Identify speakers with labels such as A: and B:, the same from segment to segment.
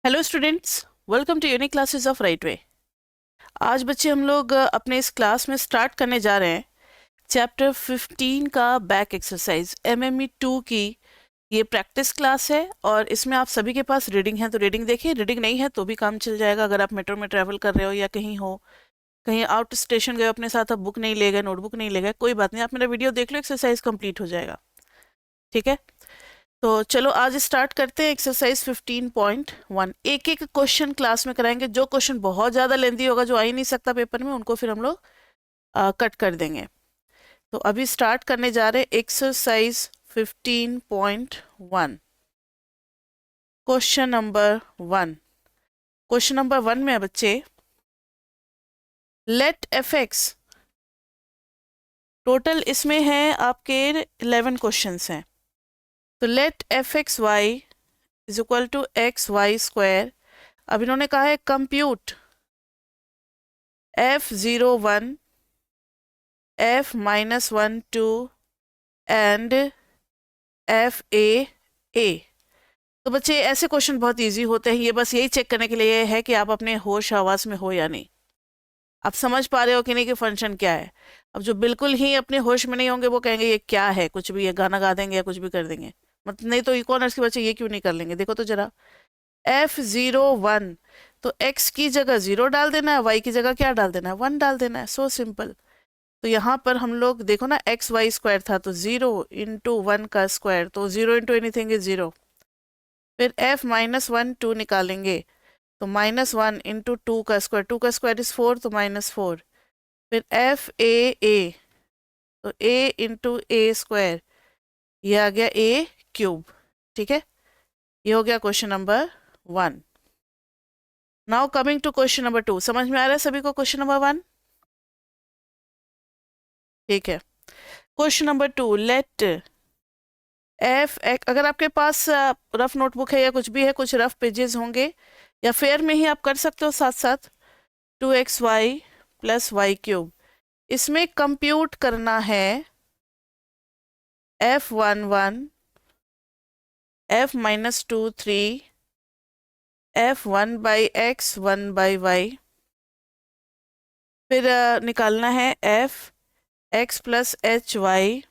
A: Hello students, welcome to Unique Classes of Right Way. आज बच्चे हम लोग अपने इस क्लास में स्टार्ट करने जा रहे हैं चैप्टर 15 का बैक एक्सरसाइज MME 2 की। ये प्रैक्टिस क्लास है और इसमें आप सभी के पास रीडिंग है तो रीडिंग देखिए, रीडिंग नहीं है तो भी काम चल जाएगा। अगर आप मेट्रो में ट्रैवल कर रहे हो या कहीं हो, कहीं आउट स्टेशन गए हो, अपने साथ आप बुक नहीं ले गए, नोटबुक नहीं ले गए, कोई बात नहीं, आप मेरा वीडियो देख लो, एक्सरसाइज कंप्लीट हो जाएगा। ठीक है, तो चलो आज स्टार्ट करते हैं एक्सरसाइज 15.1। एक एक क्वेश्चन क्लास में कराएंगे। जो क्वेश्चन बहुत ज़्यादा लेंदी होगा, जो आ ही नहीं सकता पेपर में, उनको फिर हम लोग कट कर देंगे। तो अभी स्टार्ट करने जा रहे हैं exercise 15.1। Question number 1। Question number 1 में है बच्चे, लेट fx, टोटल इसमें है आपके 11 क्वेश्चंस हैं। तो let fxy is equal to xy²। अब इन्होंने कहा है compute f(0, 1), f(-1, 2) and f(a). तो बच्चे ऐसे क्वेश्चन बहुत इजी होते हैं। ये बस यही चेक करने के लिए है कि आप अपने होश हवास में हो या नहीं, आप समझ पा रहे हो कि नहीं कि फंक्शन क्या है। अब जो बिल्कुल ही अपने होश में नहीं होंगे वो कहेंगे ये क्या है, कुछ भी, ये गाना गा देंगे या कुछ भी कर देंगे। मतलब नहीं तो इकोनर्स के बच्चे ये क्यों नहीं कर लेंगे। देखो तो जरा, f(0, 1), तो x की जगह 0 डाल देना है, y की जगह क्या डाल देना है, 1 डाल देना है। So simple. तो यहाँ पर हम लोग देखो ना, xy² था तो 0 इंटू 1 का स्क्वायर, तो 0 इंटू एनीथिंग इज 0। फिर f(-1, 2) निकालेंगे तो -1 इंटू 2 का स्क्वायर, 2 का स्क्वायर इज 4 तो -4। फिर f(a), तो a इंटू a², ये आ गया a³। ठीक है, ये हो गया question number 1। Now coming to question number 2। समझ में आ रहा है सभी को क्वेश्चन नंबर 1? ठीक है, क्वेश्चन नंबर 2, लेट अगर आपके पास रफ नोटबुक है या कुछ भी है, कुछ रफ पेजेस होंगे या फेयर में ही आप कर सकते हो साथ साथ। 2xy प्लस y³, इसमें कंप्यूट करना है f(1, 1), f(-2, 3), f(1/x, 1/y), फिर निकालना है f(x plus hy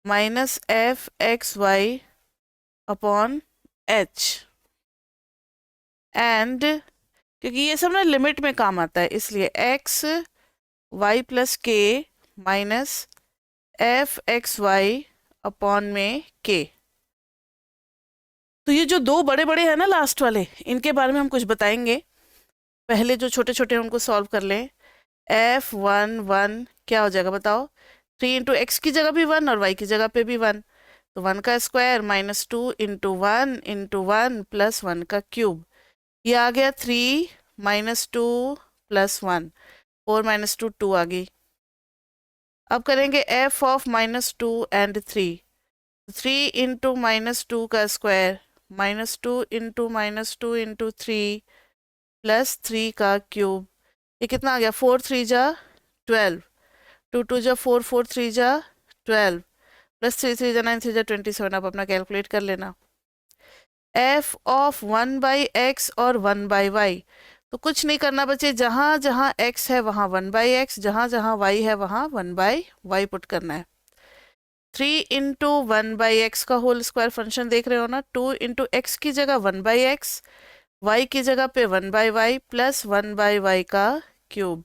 A: minus f(xy upon h), and क्योंकि ये सब ना लिमिट में काम आता है इसलिए x y plus k minus f(xy upon में k। तो ये जो दो बड़े बड़े हैं ना लास्ट वाले, इनके बारे में हम कुछ बताएंगे। पहले जो छोटे छोटे हैं उनको सॉल्व कर लें। f(1, 1) क्या हो जाएगा बताओ। 3 इंटू एक्स की जगह भी 1 और y की जगह पे भी 1, तो 1 का square minus 2 into 1 into 1 plus 1 का क्यूब, ये आ गया 3 माइनस 2 प्लस 1, 4 माइनस 2 2 आ गई। अब करेंगे f ऑफ -2 एंड 3, 3 इंटू -2 का स्क्वायर -2 इंटू -2 इंटू 3 प्लस 3 का क्यूब, ये कितना आ गया, 4 3 जा 12, 2 2 जा 4, 4 3 जा 12, प्लस 3 3 जा 9, 3 जा 27। आप अपना कैलकुलेट कर लेना। f ऑफ 1/x और 1/y, तो कुछ नहीं करना बच्चे, जहाँ जहाँ x है वहाँ 1/x, जहाँ जहाँ y है वहाँ 1/y पुट करना है। 3 इंटू 1/x का होल स्क्वायर फंक्शन देख रहे हो ना, 2 इंटू एक्स की जगह 1/x, y की जगह पे 1/y प्लस 1/y का क्यूब।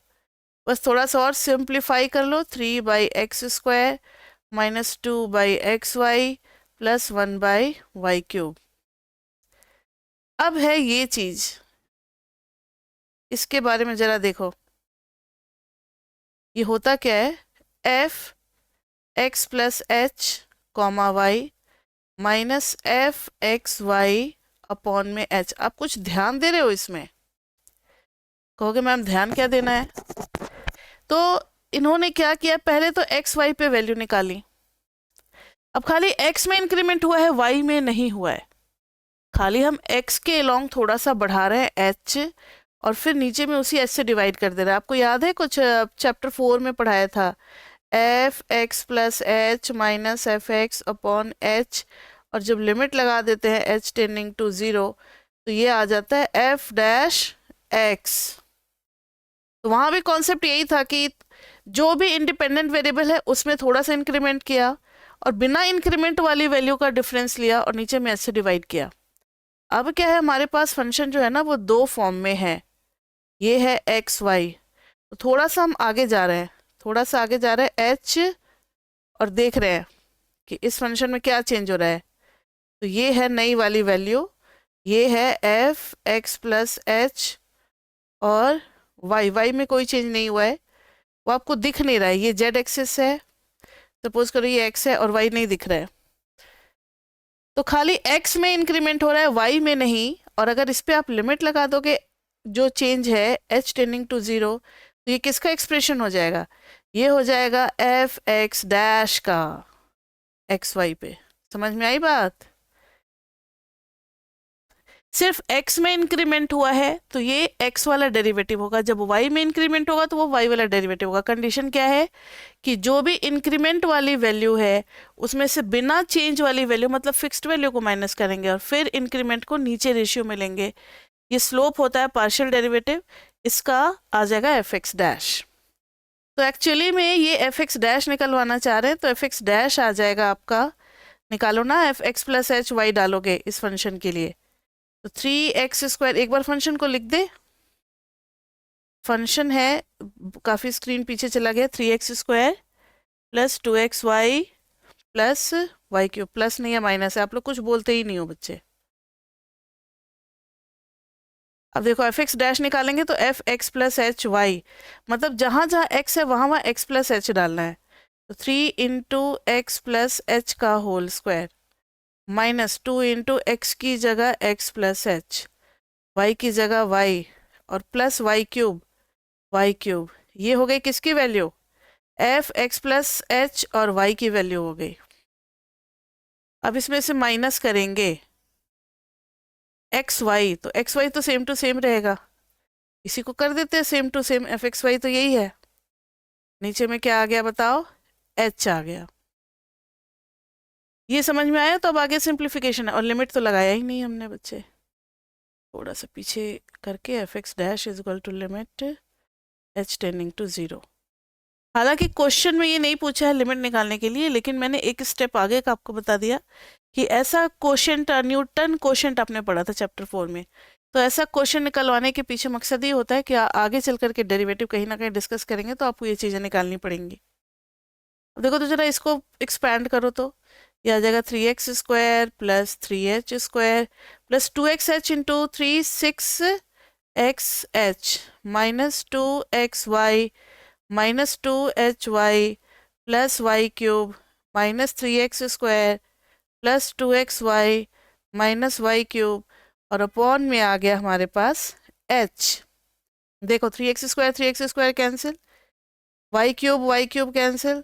A: बस थोड़ा सा और सिंप्लीफाई कर लो, 3/x² minus 2/xy plus 1/y³। अब है ये चीज, इसके बारे में जरा देखो, ये होता क्या है, f(x plus h, y) minus f(xy upon में h। आप कुछ ध्यान दे रहे हो इसमें? कहोगे मैम ध्यान क्या देना है। तो इन्होंने क्या किया, पहले तो एक्स वाई पे वैल्यू निकाली। अब खाली x में इंक्रीमेंट हुआ है, y में नहीं हुआ है। खाली हम x के अलोंग थोड़ा सा बढ़ा रहे हैं h, और फिर नीचे में उसी h से डिवाइड कर दे रहे हैं। आपको याद है कुछ चैप्टर 4 में पढ़ाया था, f(x plus h minus f(x upon h), और जब लिमिट लगा देते हैं h टेंडिंग टू 0, तो ये आ जाता है एफ डैश एक्स। तो वहां भी कॉन्सेप्ट यही था कि जो भी इंडिपेंडेंट वेरिएबल है उसमें थोड़ा सा इंक्रीमेंट किया और बिना इंक्रीमेंट वाली वैल्यू का डिफरेंस लिया और नीचे में ऐसे डिवाइड किया। अब क्या है, हमारे पास फंक्शन जो है ना वो दो फॉर्म में है, ये है एक्स वाई। तो थोड़ा सा हम आगे जा रहे हैं, थोड़ा सा आगे जा रहे हैं एच, और देख रहे हैं कि इस फंक्शन में क्या चेंज हो रहा है। तो ये है नई वाली वैल्यू, ये है एफ एक्स प्लस एच, और वाई, वाई में कोई चेंज नहीं हुआ है, वो आपको दिख नहीं रहा है। ये जेड एक्सिस है, सपोज करो ये एक्स है और वाई नहीं दिख रहा है, तो खाली एक्स में इंक्रीमेंट हो रहा है, वाई में नहीं। और अगर इस पे आप लिमिट लगा दोगे जो चेंज है एच टेंडिंग टू जीरो, तो ये किसका एक्सप्रेशन हो जाएगा, ये हो जाएगा एफ एक्स डैश का एक्स वाई पे। समझ में आई बात? सिर्फ x में इंक्रीमेंट हुआ है तो ये x वाला डेरिवेटिव होगा, जब y में इंक्रीमेंट होगा तो वो y वाला डेरिवेटिव होगा। कंडीशन क्या है कि जो भी इंक्रीमेंट वाली वैल्यू है उसमें से बिना चेंज वाली वैल्यू मतलब फिक्स्ड वैल्यू को माइनस करेंगे और फिर इंक्रीमेंट को नीचे रेशियो में लेंगे। ये स्लोप होता है पार्शियल डेरिवेटिव, इसका आ जाएगा एफ एक्स डैश। तो एक्चुअली में ये एफ एक्स डैश निकलवाना चाह रहे हैं, तो एफ एक्स डैश आ जाएगा आपका, निकालो ना, f x plus h y डालोगे इस फंक्शन के लिए, तो 3x²। एक बार फंक्शन को लिख दे, फंक्शन है, काफ़ी स्क्रीन पीछे चला गया, 3x² plus 2xy plus y³, plus नहीं है माइनस है, आप लोग कुछ बोलते ही नहीं हो बच्चे। अब देखो एफ एक्स डैश निकालेंगे तो f x plus h y, मतलब जहाँ जहाँ x है वहाँ वहाँ x प्लस एच डालना है। तो 3 × x प्लस एच का होल स्क्वायर माइनस 2 × x की जगह x प्लस एच, y की जगह y, और प्लस y³, ये हो गई किसकी value, f x plus h, और y की वैल्यू हो गई। अब इसमें से माइनस करेंगे एक्स वाई, तो एक्स वाई तो सेम टू सेम रहेगा, इसी को कर देते हैं same to same, f x y तो यही है। नीचे में क्या आ गया बताओ, एच आ गया। ये समझ में आया? तो अब आगे सिंप्लीफिकेशन है, और लिमिट तो लगाया ही नहीं हमने बच्चे, थोड़ा सा पीछे करके f x dash is equal to limit h tending to zero. हालांकि क्वेश्चन में ये नहीं पूछा है लिमिट निकालने के लिए, लेकिन मैंने एक स्टेप आगे का आपको बता दिया कि ऐसा क्वोशंट, न्यूटन क्वोशंट आपने पढ़ा था चैप्टर 4 में, तो ऐसा क्वेश्चन निकलवाने के पीछे मकसद ये होता है कि आगे चल करके डेरिवेटिव कहीं ना कहीं डिस्कस करेंगे तो आपको ये चीज़ें निकालनी पड़ेंगी। अब देखो तो जरा इसको एक्सपैंड करो, तो यह आ जाएगा 3x² plus 3h² plus 2xh into 6xh minus 2xy minus 2hy plus y³ minus 3x² plus 2xy minus y³, और अपॉन में आ गया हमारे पास h। देखो 3x² cancel, y³ cancel,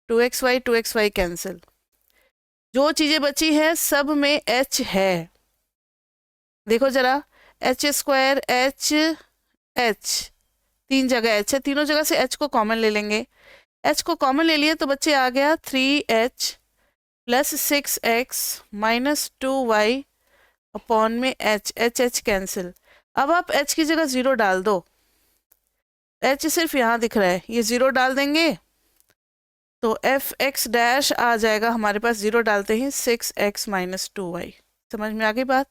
A: 2xy cancel, जो चीज़ें बची है सब में h है। देखो जरा, h² h, तीन जगह h है, तीनों जगह से h को कॉमन ले लेंगे, h को कॉमन ले लिए तो बच्चे आ गया 3h plus 6x minus 2y upon में h कैंसिल। अब आप h की जगह 0 डाल दो, h सिर्फ यहाँ दिख रहा है, ये 0 डाल देंगे तो एफ एक्स डैश आ जाएगा हमारे पास, 0 डालते ही 6x माइनस 2y। समझ में आ गई बात?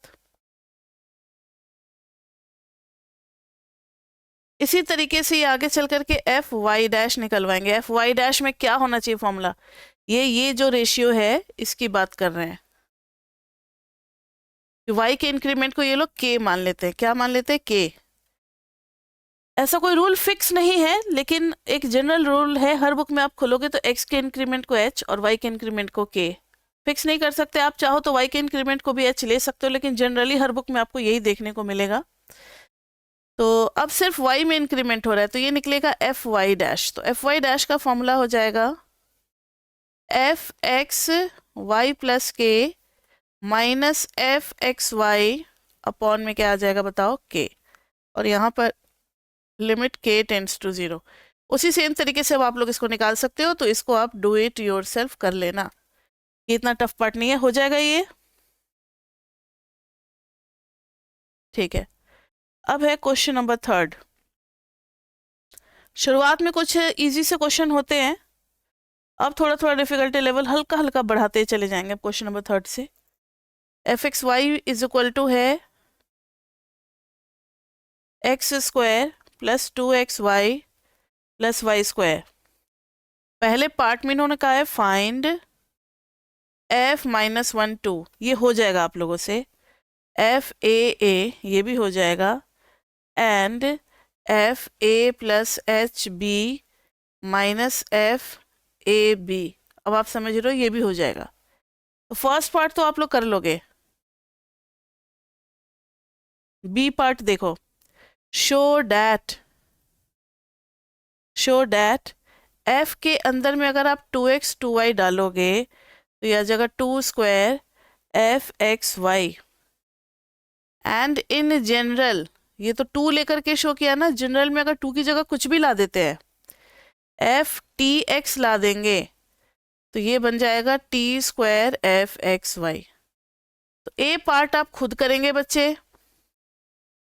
A: इसी तरीके से ये आगे चल करके एफ वाई डैश निकलवाएंगे। एफ वाई डैश में क्या होना चाहिए फॉर्मूला, ये जो रेशियो है इसकी बात कर रहे हैं। वाई के इंक्रीमेंट को ये लोग के मान लेते हैं, क्या मान लेते हैं, के। ऐसा कोई रूल फिक्स नहीं है, लेकिन एक जनरल रूल है, हर बुक में आप खोलोगे तो एक्स के इंक्रीमेंट को एच और वाई के इंक्रीमेंट को के। फिक्स नहीं कर सकते, आप चाहो तो वाई के इंक्रीमेंट को भी एच ले सकते हो, लेकिन जनरली हर बुक में आपको यही देखने को मिलेगा। तो अब सिर्फ y में इंक्रीमेंट हो रहा है तो ये निकलेगा एफ वाई डैश। तो एफ वाई डैश का फॉर्मूला हो जाएगा f x y plus k minus f x y upon में क्या आ जाएगा बताओ, के, और यहाँ पर लिमिट k टेंड्स टू 0। उसी सेम तरीके से अब आप लोग इसको निकाल सकते हो, तो इसको आप डू इट योर सेल्फ कर लेना, ये इतना टफ पार्ट नहीं है, हो जाएगा ये। ठीक है, अब है क्वेश्चन नंबर 3। शुरुआत में कुछ इजी से क्वेश्चन होते हैं, अब थोड़ा थोड़ा डिफिकल्टी लेवल हल्का हल्का बढ़ाते चले जाएंगे। अब क्वेश्चन नंबर 3 से f(x(y) इज इक्वल टू है x² plus 2xy plus y²। पहले पार्ट में इन्होंने कहा है फाइंड f माइनस 1 2, ये हो जाएगा आप लोगों से। f a ये भी हो जाएगा, and f a plus h b minus f a b। अब आप समझ रहे हो, ये भी हो जाएगा। तो फर्स्ट पार्ट तो आप लोग कर लोगे, बी पार्ट देखो, शो डैट f के अंदर में अगर आप 2x 2y डालोगे तो यह जगह 2² f(x(y) एंड इन जनरल, ये तो 2 लेकर के शो किया ना, जनरल में अगर 2 की जगह कुछ भी ला देते हैं, f(t(x) ला देंगे तो ये बन जाएगा t² f(x(y)। तो ए पार्ट आप खुद करेंगे बच्चे,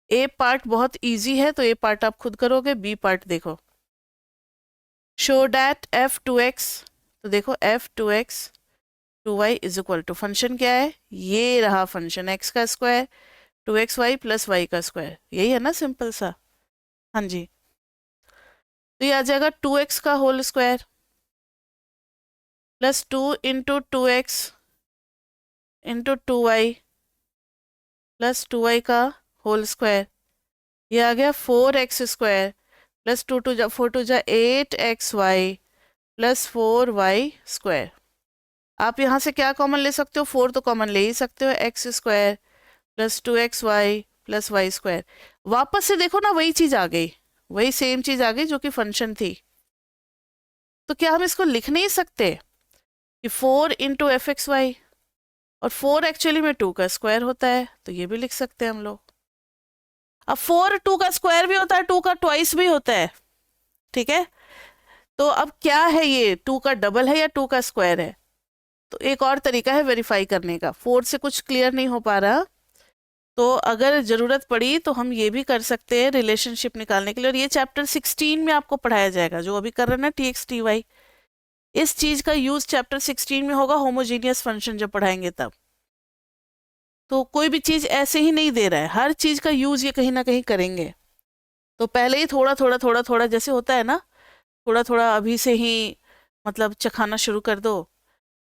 A: ए पार्ट बहुत इजी है तो ए पार्ट आप खुद करोगे। बी पार्ट देखो, शो डैट f(2x), तो देखो f(2x 2y) is equal to function क्या है, ये रहा फंक्शन x का स्क्वायर 2xy प्लस y का स्क्वायर, यही है ना सिंपल सा। हाँ जी, तो ये आ जाएगा 2x का whole square plus 2 into 2x into 2y plus 2y का होल स्क्वायर, ये आ गया 4x² प्लस 2 2 जा 4 2 जा 8xy प्लस 4y²। आप यहाँ से क्या कॉमन ले सकते हो, 4 तो कॉमन ले ही सकते हो, x² plus 2xy plus y²। वापस से देखो ना, वही चीज आ गई, वही सेम चीज आ गई जो कि फंक्शन थी। तो क्या हम इसको लिख नहीं सकते कि 4 इंटू f(x(y), और 4 एक्चुअली में 2 का स्क्वायर होता है, तो ये भी लिख सकते हैं हम लोग। अब 4 2 का स्क्वायर भी होता है, 2 का ट्वाइस भी होता है, ठीक है। तो अब क्या है, ये 2 का डबल है या 2 का स्क्वायर है? तो एक और तरीका है वेरीफाई करने का, 4 से कुछ क्लियर नहीं हो पा रहा तो अगर ज़रूरत पड़ी तो हम ये भी कर सकते हैं रिलेशनशिप निकालने के लिए। और ये चैप्टर 16 में आपको पढ़ाया जाएगा, जो अभी कर रहे हैं ना tx ty, इस चीज़ का यूज़ चैप्टर 16 में होगा, होमोजीनियस फंक्शन जब पढ़ाएंगे तब। तो कोई भी चीज़ ऐसे ही नहीं दे रहा है, हर चीज़ का यूज़ ये कहीं ना कहीं करेंगे। तो पहले ही थोड़ा थोड़ा थोड़ा थोड़ा जैसे होता है ना, थोड़ा थोड़ा अभी से ही मतलब चखाना शुरू कर दो,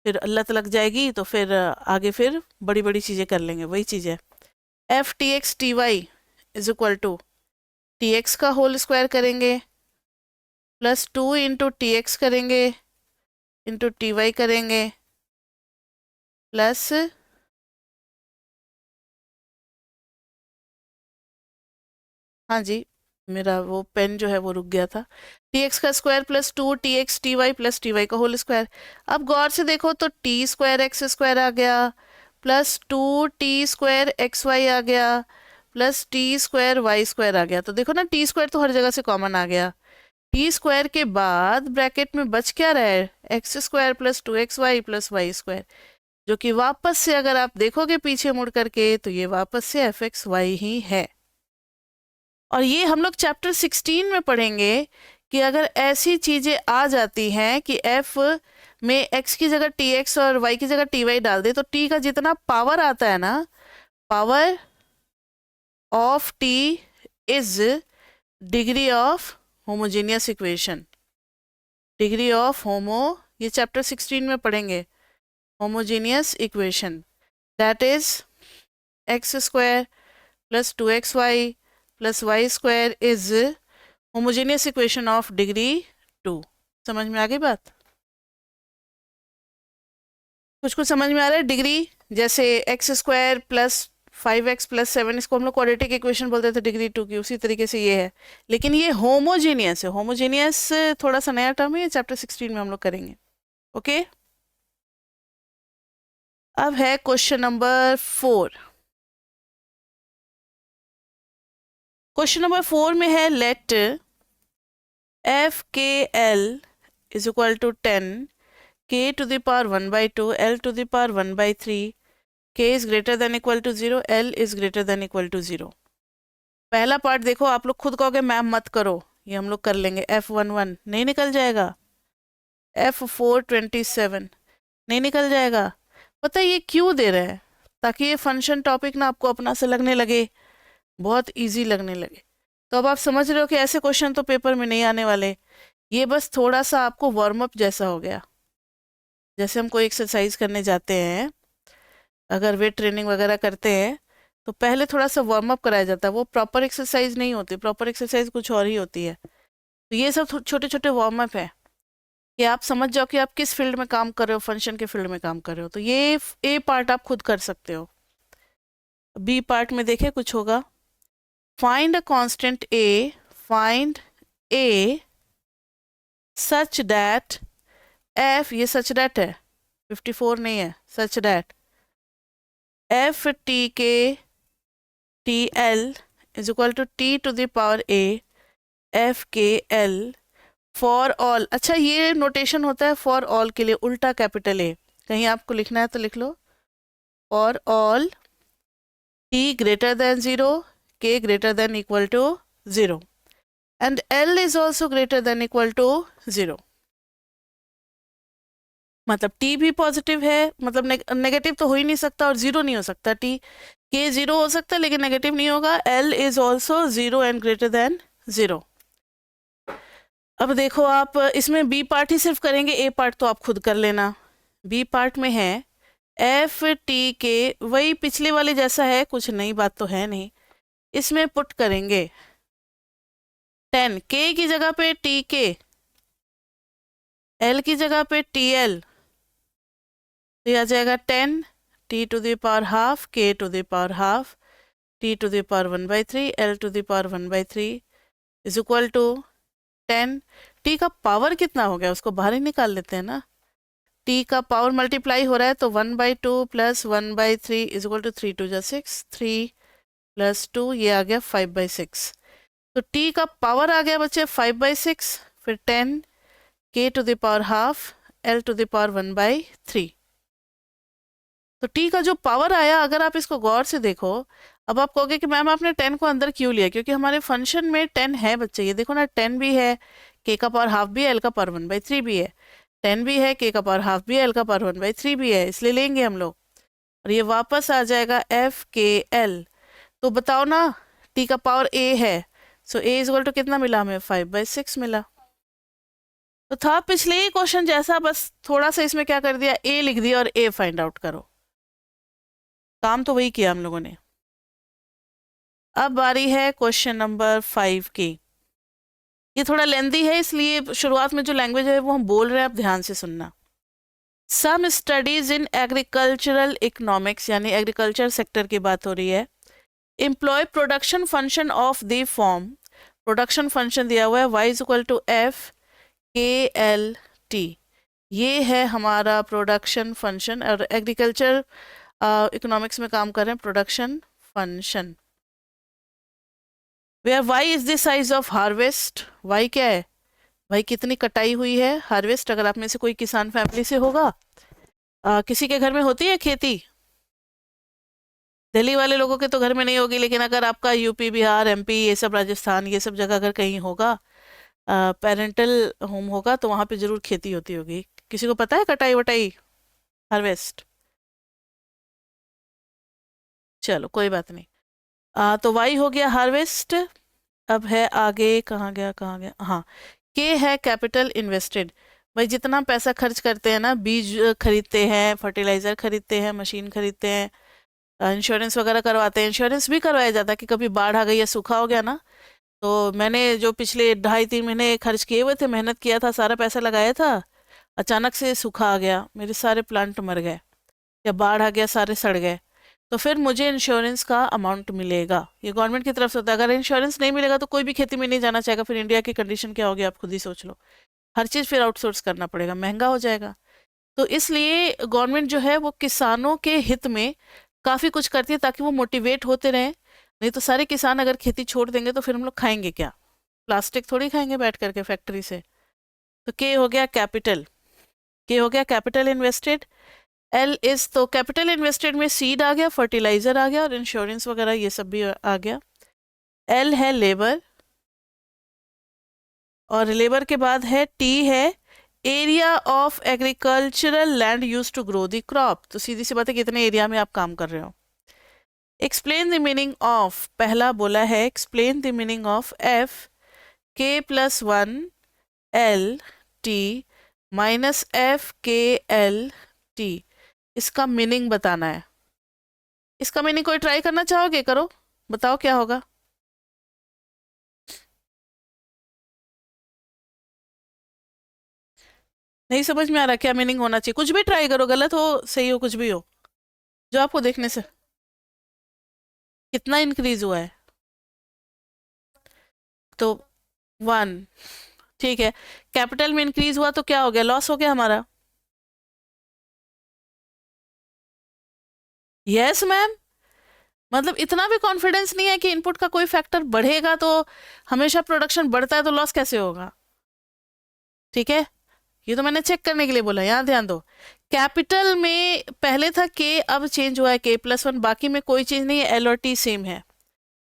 A: फिर लत लग जाएगी तो फिर आगे फिर बड़ी बड़ी चीज़ें कर लेंगे। वही चीज़ है, f(tx ty) is equal to tx का होल स्क्वायर करेंगे प्लस 2 इंटू tx करेंगे इंटू ty करेंगे प्लस हाँ जी, मेरा वो पेन जो है वो रुक गया था, tx का square plus 2 tx ty plus ty का होल स्क्वायर। अब गौर से देखो तो t² x² आ गया प्लस 2t² xy आ गया प्लस t² y² आ गया। तो देखो ना, t² तो हर जगह से कॉमन आ गया, t² के बाद ब्रैकेट में बच क्या रहा है, x² plus 2xy plus y², जो कि वापस से अगर आप देखोगे पीछे मुड़ करके तो ये वापस से f(x(y) ही है। और ये हम लोग चैप्टर 16 में पढ़ेंगे कि अगर ऐसी चीजें आ जाती हैं कि f में x की जगह tx और y की जगह ty डाल दे, तो t का जितना पावर आता है ना, power of t is degree of homogeneous equation, degree of homo, ये चैप्टर 16 में पढ़ेंगे, homogeneous equation, that is x² plus 2xy plus y² is homogeneous equation of degree 2। समझ में आ गई बात? कुछ कुछ समझ में आ रहा है? डिग्री जैसे x² प्लस 5x प्लस 7, इसको हम लोग क्वाड्रेटिक इक्वेशन बोलते थे डिग्री 2 की, उसी तरीके से ये है, लेकिन ये होमोजेनियस है। होमोजेनियस थोड़ा सा नया टर्म है, चैप्टर 16 में हम लोग करेंगे। ओके, अब है क्वेश्चन नंबर 4। क्वेश्चन नंबर 4 में है let f(k)l is equal to 10 k to the power 1/2 l to the power 1/3 k is greater than equal to 0 l is greater than equal to 0। पहला part देखो, आप लोग खुद कहोगे मैम मत करो, ये हम लोग कर लेंगे। F11 नहीं निकल जाएगा, F427 नहीं निकल जाएगा। पता है ये क्यों दे रहे हैं? ताकि ये फंक्शन टॉपिक ना आपको अपना से लगने लगे, बहुत इजी लगने लगे। तो अब आप समझ रहे हो कि ऐसे क्वेश्चन तो पेपर में नहीं आने वाले। ये बस थोड़ा सा आपको वार्म अप जैसा हो गया। जैसे हम कोई एक्सरसाइज करने जाते हैं, अगर वेट ट्रेनिंग वगैरह करते हैं तो पहले थोड़ा सा वार्म अप कराया जाता है। वो प्रॉपर एक्सरसाइज नहीं होती, प्रॉपर एक्सरसाइज कुछ और ही होती है। तो ये सब छोटे छोटे वार्म अप है कि आप समझ जाओ कि आप किस फील्ड में काम कर रहे हो, फंक्शन के फील्ड में काम कर रहे हो। तो ये ए पार्ट आप खुद कर सकते हो। बी पार्ट में देखे कुछ होगा, find a constant a, find a such that f, ये सच दैट है, 54 नहीं है, such that f t k t l is equal to t to the power a f k l for all. अच्छा, ये notation होता है for all के लिए, उल्टा कैपिटल ए। कहीं आपको लिखना है तो लिख लो, for all t greater than 0, k greater than equal to 0 and l is also greater than equal to 0। मतलब टी भी पॉजिटिव है, मतलब नेगेटिव तो हो ही नहीं सकता और जीरो नहीं हो सकता। टी के जीरो हो सकता है लेकिन नेगेटिव नहीं होगा। L is also 0 and greater than 0। अब देखो, आप इसमें बी पार्ट ही सिर्फ करेंगे, ए पार्ट तो आप खुद कर लेना। बी पार्ट में है एफ टी के, वही पिछले वाले जैसा है, कुछ नई बात तो है नहीं। इसमें पुट करेंगे 10, के की जगह पे टी के, एल की जगह पे टी एल, तो ये आ जाएगा 10 t to the power half, k to the power half, t to the power 1/3, l to the power 1/3 is equal to 10। T का पावर कितना हो गया उसको बाहर ही निकाल लेते हैं ना। टी का पावर मल्टीप्लाई हो रहा है तो 1/2 plus 1/3 is equal to 3 2 6, 3 plus 2 ये आ गया 5/6। तो टी का पावर आ गया बच्चे 5/6, फिर 10 के to the power half, L to the power 1/3। तो टी का जो पावर आया, अगर आप इसको गौर से देखो, अब आप कहोगे कि मैम आपने 10 को अंदर क्यों लिया? क्योंकि हमारे फंक्शन में 10 है बच्चे, ये देखो ना, 10 भी है, के का पावर हाफ भी है, एल का पावर 1/3 भी है। 10 भी है, के का पावर हाफ भी है, एल का पावर 1/3 भी है, इसलिए लेंगे हम लोग। और ये वापस आ जाएगा एफ के एल। तो बताओ ना, टी का पावर ए है, सो ए इज इक्वल टू कितना मिला हमें? 5/6 मिला। तो था पिछले ही क्वेश्चन जैसा, बस थोड़ा सा इसमें क्या कर दिया, ए लिख दिया और ए फाइंड आउट करो। काम तो वही किया हम लोगों ने। अब बारी है क्वेश्चन नंबर 5 की। ये थोड़ा लेंदी है, इसलिए शुरुआत में जो लैंग्वेज है वो हम बोल रहे हैं, आप ध्यान से सुनना। Some studies in agricultural economics, यानी एग्रीकल्चर सेक्टर की बात हो रही है, employ production function of the form, production function दिया हुआ है y is equal to f k l T. ये है हमारा प्रोडक्शन फंक्शन, और एग्रीकल्चर इकोनॉमिक्स में काम कर रहे हैं, production function. Where y is the size of harvest, y क्या है? भाई कितनी कटाई हुई है, हार्वेस्ट। अगर आप में से कोई किसान फैमिली से होगा, किसी के घर में होती है खेती? दिल्ली वाले लोगों के तो घर में नहीं होगी, लेकिन अगर आपका यूपी, बिहार, एमपी, ये सब, राजस्थान, ये सब जगह अगर कहीं होगा, पेरेंटल होम होगा, तो वहाँ पे जरूर खेती होती होगी। किसी को पता है कटाई वटाई, हार्वेस्ट? चलो कोई बात नहीं। तो वाई हो गया हार्वेस्ट। अब है आगे, कहाँ गया कहाँ गया, हाँ, के है कैपिटल इन्वेस्टेड। भाई जितना पैसा खर्च करते हैं ना, बीज खरीदते हैं, फर्टिलाइजर खरीदते हैं, मशीन खरीदते हैं, इंश्योरेंस वगैरह करवाते हैं। इंश्योरेंस भी करवाया जाता है कि कभी बाढ़ आ गई या सूखा हो गया ना। तो मैंने जो पिछले 2.5-3 महीने खर्च किए हुए थे, मेहनत किया था, सारा पैसा लगाया था, अचानक से सूखा आ गया, मेरे सारे प्लांट मर गए, या बाढ़ आ गया, सारे सड़ गए, तो फिर मुझे इंश्योरेंस का अमाउंट मिलेगा। ये गवर्नमेंट की तरफ से होता है। अगर इंश्योरेंस नहीं मिलेगा तो कोई भी खेती में नहीं जाना चाहेगा। फिर इंडिया की कंडीशन क्या होगी, आप खुद ही सोच लो। हर चीज़ फिर आउटसोर्स करना पड़ेगा, महंगा हो जाएगा। तो इसलिए गवर्नमेंट जो है वो किसानों के हित में काफ़ी कुछ करती है, ताकि वो मोटिवेट होते रहें। नहीं तो सारे किसान अगर खेती छोड़ देंगे तो फिर हम लोग खाएंगे क्या? प्लास्टिक थोड़ी खाएंगे बैठ करके फैक्ट्री से। तो के हो गया कैपिटल, के हो गया कैपिटल इन्वेस्टेड। एल इज, तो कैपिटल इन्वेस्टेड में सीड आ गया, फर्टिलाइजर आ गया, और इंश्योरेंस वगैरह ये सब भी आ गया। L है लेबर, और लेबर के बाद है T है area of agricultural land use to grow the crop. तो सीधी सी बात है कितने एरिया में आप काम कर रहे हो। एक्सप्लेन द मीनिंग ऑफ, पहला बोला है explain the meaning of F K+1 L T minus FKL T। इसका मीनिंग बताना है। इसका मीनिंग कोई ट्राई करना चाहोगे? करो, बताओ क्या होगा। नहीं समझ में आ रहा क्या मीनिंग होना चाहिए? कुछ भी ट्राई करो, गलत हो सही हो कुछ भी हो, जो आपको देखने से। कितना इंक्रीज हुआ है? तो 1, ठीक है। कैपिटल में इंक्रीज हुआ तो क्या हो गया? लॉस हो गया हमारा। यस मैम, मतलब इतना भी कॉन्फिडेंस नहीं है कि इनपुट का कोई फैक्टर बढ़ेगा तो हमेशा प्रोडक्शन बढ़ता है तो लॉस कैसे होगा। ठीक है, ये तो मैंने चेक करने के लिए बोला, यहाँ ध्यान दो। कैपिटल में पहले था के, अब चेंज हुआ है K+1, बाकी में कोई चेंज नहीं है, L और T सेम है।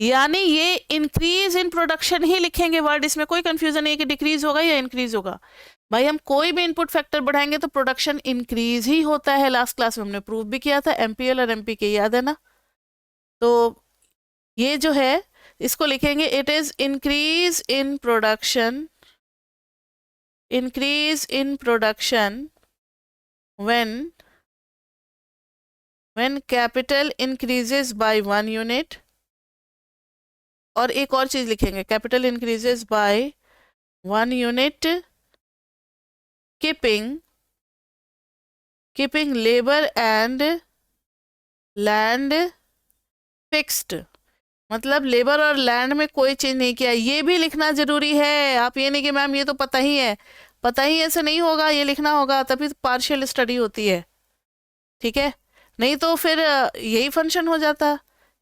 A: यानी ये इंक्रीज इन प्रोडक्शन ही लिखेंगे वर्ड, इसमें कोई कंफ्यूजन नहीं है कि डिक्रीज होगा या इंक्रीज होगा। भाई हम कोई भी इनपुट फैक्टर बढ़ाएंगे तो प्रोडक्शन इंक्रीज ही होता है। लास्ट क्लास में हमने प्रूव भी किया था, MPL और MPK, याद है ना। तो ये जो है इसको लिखेंगे it is increase in production, increase in production when capital increases by 1 unit। और एक और चीज लिखेंगे, capital increases by 1 unit keeping labour and land fixed. मतलब लेबर और लैंड में कोई चेंज नहीं किया, ये भी लिखना जरूरी है। आप ये नहीं कि मैम ये तो पता ही है, पता ही ऐसे नहीं होगा, ये लिखना होगा तभी पार्शियल स्टडी होती है। ठीक है, नहीं तो फिर यही फंक्शन हो जाता,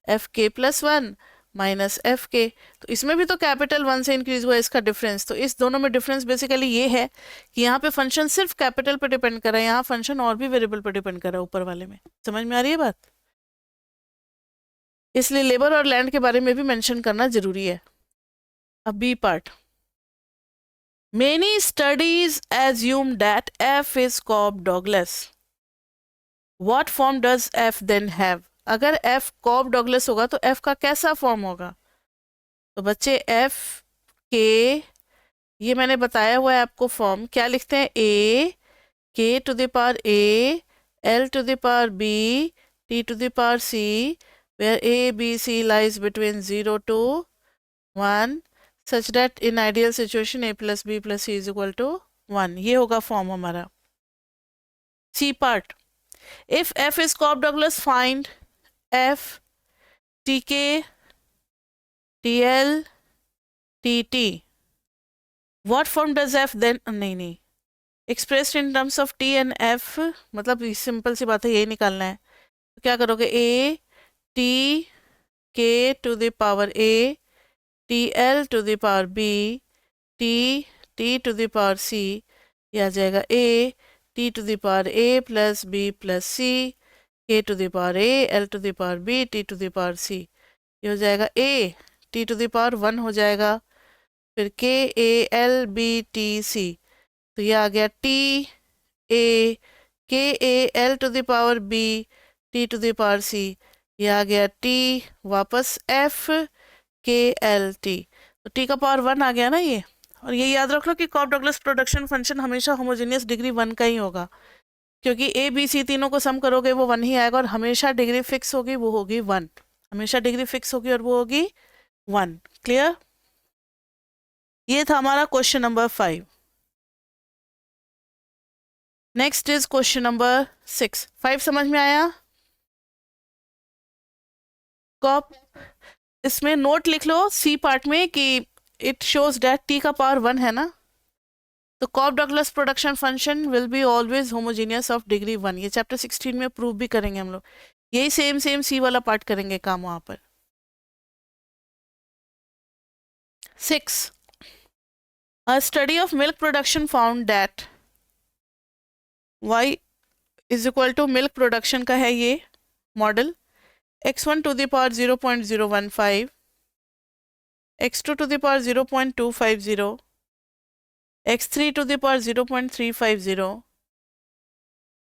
A: FK+1 माइनस FK। तो इसमें भी तो कैपिटल 1 से इंक्रीज हुआ, इसका डिफरेंस। तो इस दोनों में डिफरेंस बेसिकली ये है कि यहाँ पे फंक्शन सिर्फ कैपिटल पे डिपेंड कर रहा है, यहाँ फंक्शन और भी वेरिएबल पे डिपेंड कर रहा है ऊपर वाले में। समझ में आ रही है बात? इसलिए लेबर और लैंड के बारे में भी मेंशन करना जरूरी है। अब B part, many studies assume that F is Cobb Douglas, what form does F then have. अगर F कॉब-डॉगलेस होगा तो F का कैसा फॉर्म होगा? तो बच्चे F के, ये मैंने बताया हुआ है आपको फॉर्म, क्या लिखते हैं? A K⁴ L⁴ B T⁴ C, where A, B, C lies between 0 to 1 such that in ideal situation A plus B plus C is equal to 1। ये होगा फॉर्म हमारा। C part, if F is Cobb-Douglas, find F TK TL TT। what form does F then, नहीं, expressed in terms of T and F, मतलब simple सी बात है, यही निकालना है। तो क्या करोगे? A T K⁴ TL B T⁴C, यह आ जाएगा A T⁴A plus B plus C K⁴A L⁴ B T⁴C। ये हो जाएगा A T⁴1 हो जाएगा, फिर KALBTC। तो ये आ गया TA KAL⁴B T⁴C, ये आ गया T वापस FKLT। तो T का पावर 1 आ गया ना ये। और ये याद रख लो कि कॉब-डॉगलेस प्रोडक्शन फंक्शन हमेशा होमोजेनियस डिग्री 1 का ही होगा, क्योंकि A B C तीनों को सम करोगे वो 1 ही आएगा, और हमेशा डिग्री फिक्स होगी, वो होगी 1। हमेशा डिग्री फिक्स होगी और वो होगी 1। क्लियर? ये था हमारा question number 5। Next is question number 6। 5 समझ में आया? कॉप, इसमें नोट लिख लो सी पार्ट में कि इट शोज डैट T का पावर 1 है ना, तो Cobb Douglas production function will be always homogeneous of degree 1। ये चैप्टर 16 में प्रूव भी करेंगे हम लोग, यही सेम सी वाला पार्ट करेंगे काम वहां पर। 6, a study of milk production found that y is equal to milk production का है ये model, x1 to the power 0.015 x2 to the power 0.250, x3 to the power 0.350,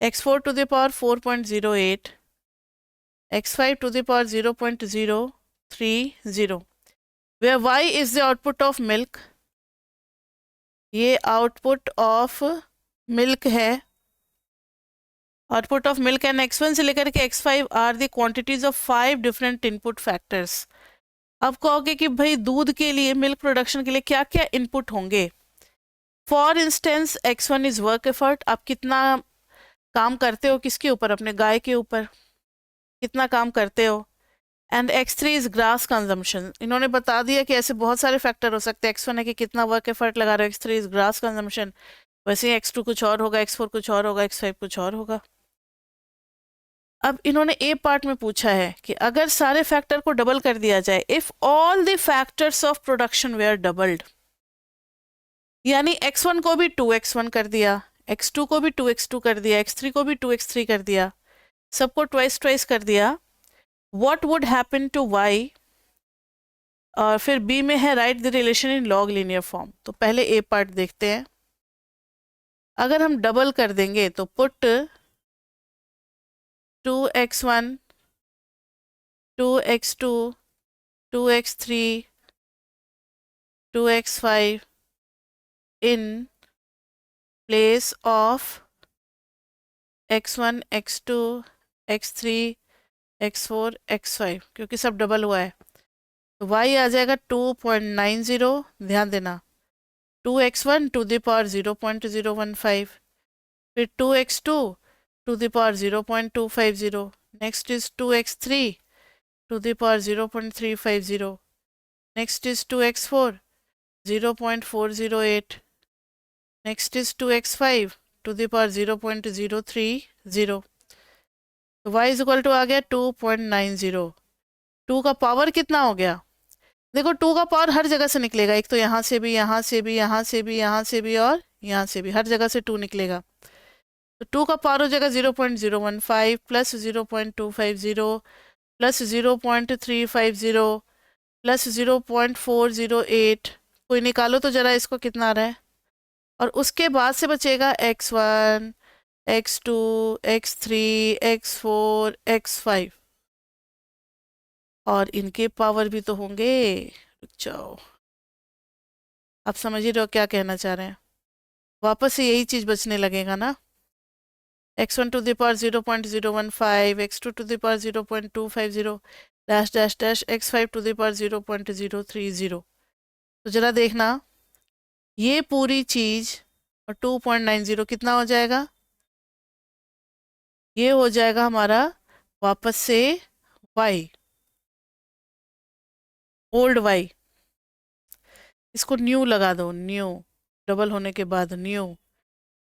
A: x4 to the power 4.08, x5 to the power 0.030, where y is the output of milk. ये output of milk है, output of milk, and x1 से लेकर के x5 are the quantities of 5 different input factors. अब कहोगे कि भाई दूध के लिए, मिल्क प्रोडक्शन के लिए क्या क्या इनपुट होंगे। For instance x1 is work effort, आप कितना काम करते हो, किसके ऊपर, अपने गाय के ऊपर कितना काम करते हो। And x3 is grass consumption, इन्होंने बता दिया कि ऐसे बहुत सारे फैक्टर हो सकते हैं। x1 है कि कितना वर्क एफर्ट लगा रहे हो, x3 इज ग्रास कंजम्पशन, वैसे ही x2 कुछ और होगा, x4 कुछ और होगा, x5 कुछ और होगा। अब इन्होंने ए पार्ट में पूछा है कि अगर सारे फैक्टर को डबल कर दिया जाए, if all the factors of production were doubled, यानी x1 को भी 2x1 कर दिया, x2 को भी 2x2 कर दिया, x3 को भी 2x3 कर दिया, सबको ट्वाइस ट्वाइस कर दिया, what would happen to y। और फिर बी में है write the relation in log linear form. तो पहले ए पार्ट देखते हैं। अगर हम डबल कर देंगे तो put 2x1, 2x2, 2x3, 2x5 in place of x1, x2, x3, x4, x5, क्योंकि सब डबल हुआ है तो y आ जाएगा 2.90। ध्यान देना 2x1 टू द पावर 0.015, फिर 2x2 to the power 0.250, next is 2x3 to the power 0.350, next is 2x4 0.408, next is 2x5 to the power 0.030। तो y इज इक्वल टू आ गया 2.90। 2 का पावर कितना हो गया, देखो 2 का पावर हर जगह से निकलेगा, एक तो यहाँ से भी, यहाँ से भी, यहाँ से भी, यहाँ से भी और यहाँ से भी, हर जगह से 2 निकलेगा। तो 2 का पावर हो जाएगा 0.015 प्लस 0.250 प्लस 0.350 प्लस 0.408, कोई निकालो तो जरा इसको कितना आ रहा है। और उसके बाद से बचेगा x1, x2, x3, x4, x5, और इनके पावर भी तो होंगे। रुक जाओ, आप समझ ही रहे हो क्या कहना चाह रहे हैं। वापस से यही चीज़ बचने लगेगा ना, x1 to the power 0.015, x2 to the power 0.250, dash dash dash x5 to the power 0.030। तो जरा देखना ये पूरी चीज और 2.90 कितना हो जाएगा, ये हो जाएगा हमारा वापस से y, ओल्ड y। इसको न्यू लगा दो, न्यू, डबल होने के बाद न्यू,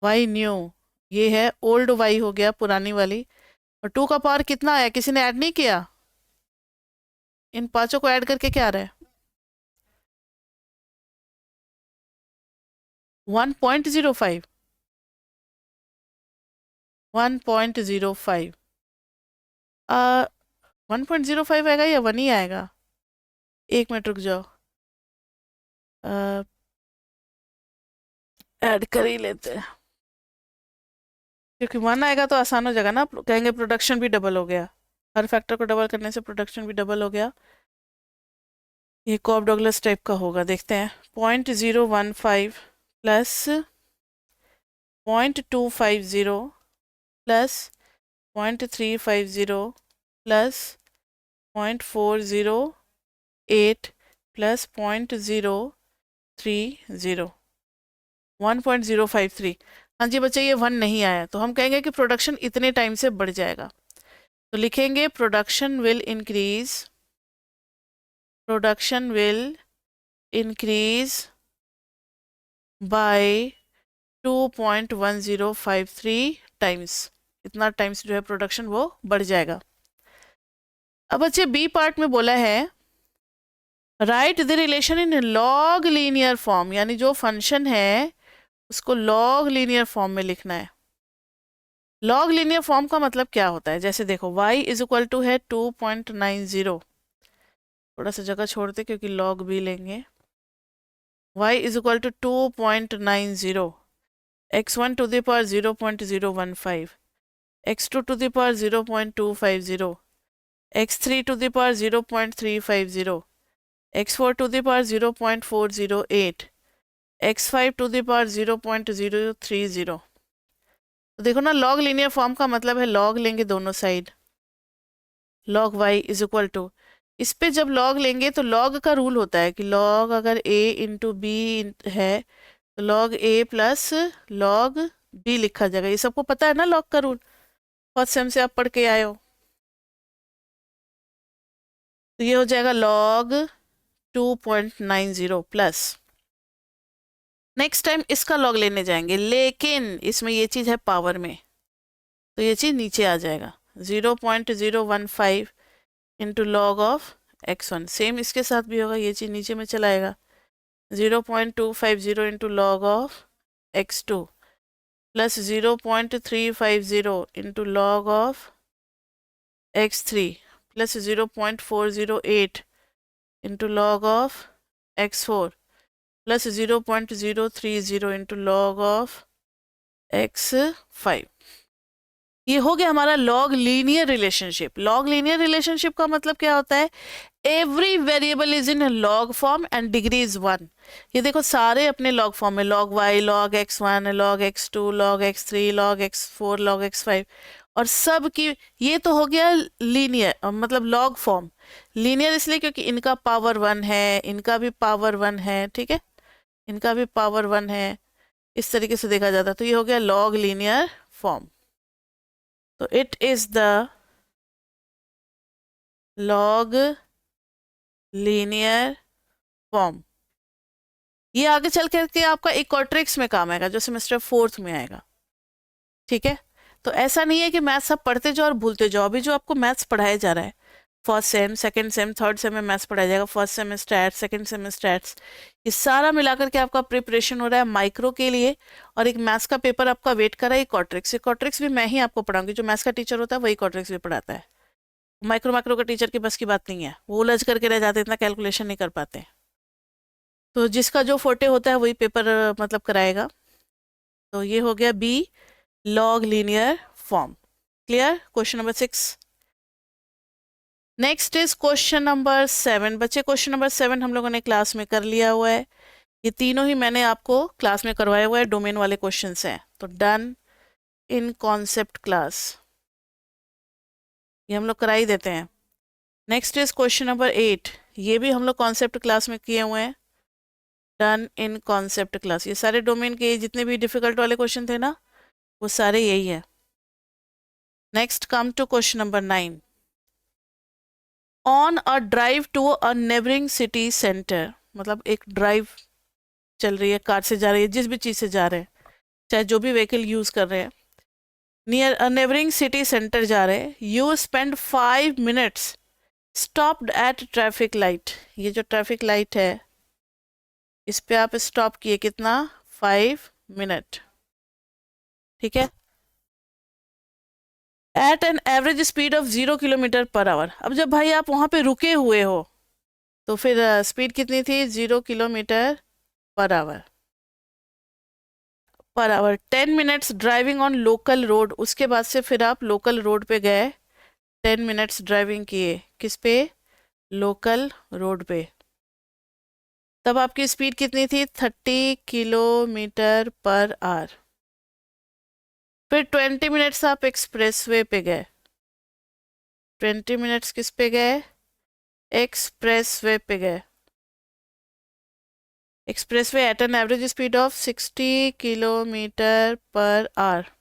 A: y न्यू, ये है ओल्ड y हो गया, पुरानी वाली। और 2 का पावर कितना आया, किसी ने ऐड नहीं किया, इन पांचों को ऐड करके क्या आ रहा है 1.05, 1.05, 1.05 आएगा या 1 ही आएगा, एक मिनट रुक जाओ, ऐड कर ही लेते हैं, क्योंकि 1 आएगा तो आसान हो जाएगा ना, कहेंगे प्रोडक्शन भी डबल हो गया, हर फैक्टर को डबल करने से प्रोडक्शन भी डबल हो गया। ये कॉब डॉगलस टाइप का होगा, देखते हैं। 0.015 प्लस 0.250 प्लस 0.350 प्लस 0.408 प्लस 0.030, 1.053। हाँ जी बच्चे, ये 1 नहीं आया तो हम कहेंगे कि प्रोडक्शन इतने टाइम से बढ़ जाएगा। तो लिखेंगे production will increase by 2.1053 times, इतना टाइम्स जो है प्रोडक्शन वो बढ़ जाएगा। अब बच्चे बी पार्ट में बोला है write the relation in log linear form, यानी जो फंक्शन है उसको लॉग लीनियर फॉर्म में लिखना है। लॉग लीनियर फॉर्म का मतलब क्या होता है, जैसे देखो y इज इक्वल टू है 2.90, थोड़ा सा जगह छोड़ते क्योंकि log b लेंगे। y is equal to 2.90, x1 to the power 0.015, x2 to the power 0.250, x3 to the power 0.350, x4 to the power 0.408, x5 to the power 0.030। तो देखो ना, लॉग लीनियर फॉर्म का मतलब है लॉग लेंगे दोनों side, log y is equal to, इस पे जब लॉग लेंगे तो लॉग का रूल होता है कि लॉग अगर a इंटू बी है तो log a plus log b लिखा जाएगा। ये सबको पता है ना लॉग का रूल, फर्स्ट सेम से आप पढ़ के आए हो। तो ये हो जाएगा लॉग 2.90 प्लस, नेक्स्ट टाइम इसका लॉग लेने जाएंगे लेकिन इसमें ये चीज़ है पावर में, तो ये चीज़ नीचे आ जाएगा 0.015 into log of x1। Same इसके साथ भी होगा, ये चीज़ नीचे में चलाएगा 0.250 into log of x2 plus 0.350 into log of x3 plus 0.408 into log of x4 plus 0.030 into log of x5। ये हो गया हमारा log linear relationship. Log linear relationship का मतलब क्या होता है, every variable is in log form and degree is 1। ये देखो सारे अपने लॉग फॉर्म में, log y, log x1, log x2, log x3, log x4, log x5, और सब की, ये तो हो गया लीनियर मतलब लॉग फॉर्म। लीनियर इसलिए क्योंकि इनका पावर 1 है, इनका भी पावर 1 है, ठीक है, इनका भी पावर 1 है, इस तरीके से देखा जाता है। तो ये हो गया लॉग लीनियर फॉर्म। तो it is the log linear form. ये आगे चल करके आपका इक्वेट्रिक्स में काम आएगा जो सेमेस्टर 4th में आएगा, ठीक है। तो ऐसा नहीं है कि मैथ्स आप पढ़ते जाओ और भूलते जाओ। अभी जो आपको मैथ्स पढ़ाया जा रहा है, first sem, second same, third same में मैथ्स पढ़ाया जाएगा, first sem stats, second same stats, ये सारा मिलाकर के आपका प्रिपरेशन हो रहा है माइक्रो के लिए। और एक मैथ्स का पेपर आपका वेट कर रहा है इक्वेट्रिक्स। इक्वेट्रिक्स भी मैं ही आपको पढ़ाऊंगी, जो मैथ्स का टीचर होता है वही इक्वेट्रिक्स भी पढ़ाता है। माइक्रो का टीचर की बस की बात नहीं है, वो उलझ करके रह जाते, इतना कैलकुलेशन नहीं कर पाते। तो जिसका जो फोटे होता है वही पेपर मतलब कराएगा। तो ये हो गया B, log linear form. Clear? Question number 6। Next is question number 7। बच्चे क्वेश्चन नंबर 7 हम लोगों ने क्लास में कर लिया हुआ है। ये तीनों ही मैंने आपको क्लास में करवाया हुआ है, डोमेन वाले क्वेश्चंस हैं, तो डन इन कॉन्सेप्ट क्लास, ये हम लोग करा ही देते हैं। नेक्स्ट इज क्वेश्चन नंबर 8, ये भी हम लोग कॉन्सेप्ट क्लास में किए हुए हैं, डन इन कॉन्सेप्ट क्लास। ये सारे डोमेन के जितने भी डिफिकल्ट वाले क्वेश्चन थे ना, वो सारे यही है। Next come to question number 9। On a drive to a neighbouring city centre, मतलब एक ड्राइव चल रही है, कार से जा रही है, जिस भी चीज़ से जा रहे हैं, चाहे जो भी व्हीकल यूज़ कर रहे हैं, near a neighbouring city centre जा रहे हैं, you spend 5 minutes stopped at traffic light. ये जो ट्रैफिक लाइट है इस पे आप स्टॉप किए, कितना, 5 मिनट, ठीक है, at an average speed of 0 kilometre per hour. अब जब भाई आप वहाँ पे रुके हुए हो तो फिर स्पीड कितनी थी, 0 kilometre per our. 10 minutes driving on local road, उसके बाद से फिर आप लोकल रोड पे गए, 10 मिनट्स ड्राइविंग किए, किस पे, लोकल रोड पे, तब आपकी स्पीड कितनी थी, 30 किलोमीटर पर आवर। फिर 20 मिनट्स आप एक्सप्रेसवे पे गए, 20 मिनट्स किस पे गए, एक्सप्रेसवे पे गए, expressway at an average speed of 60 kilometre per hour,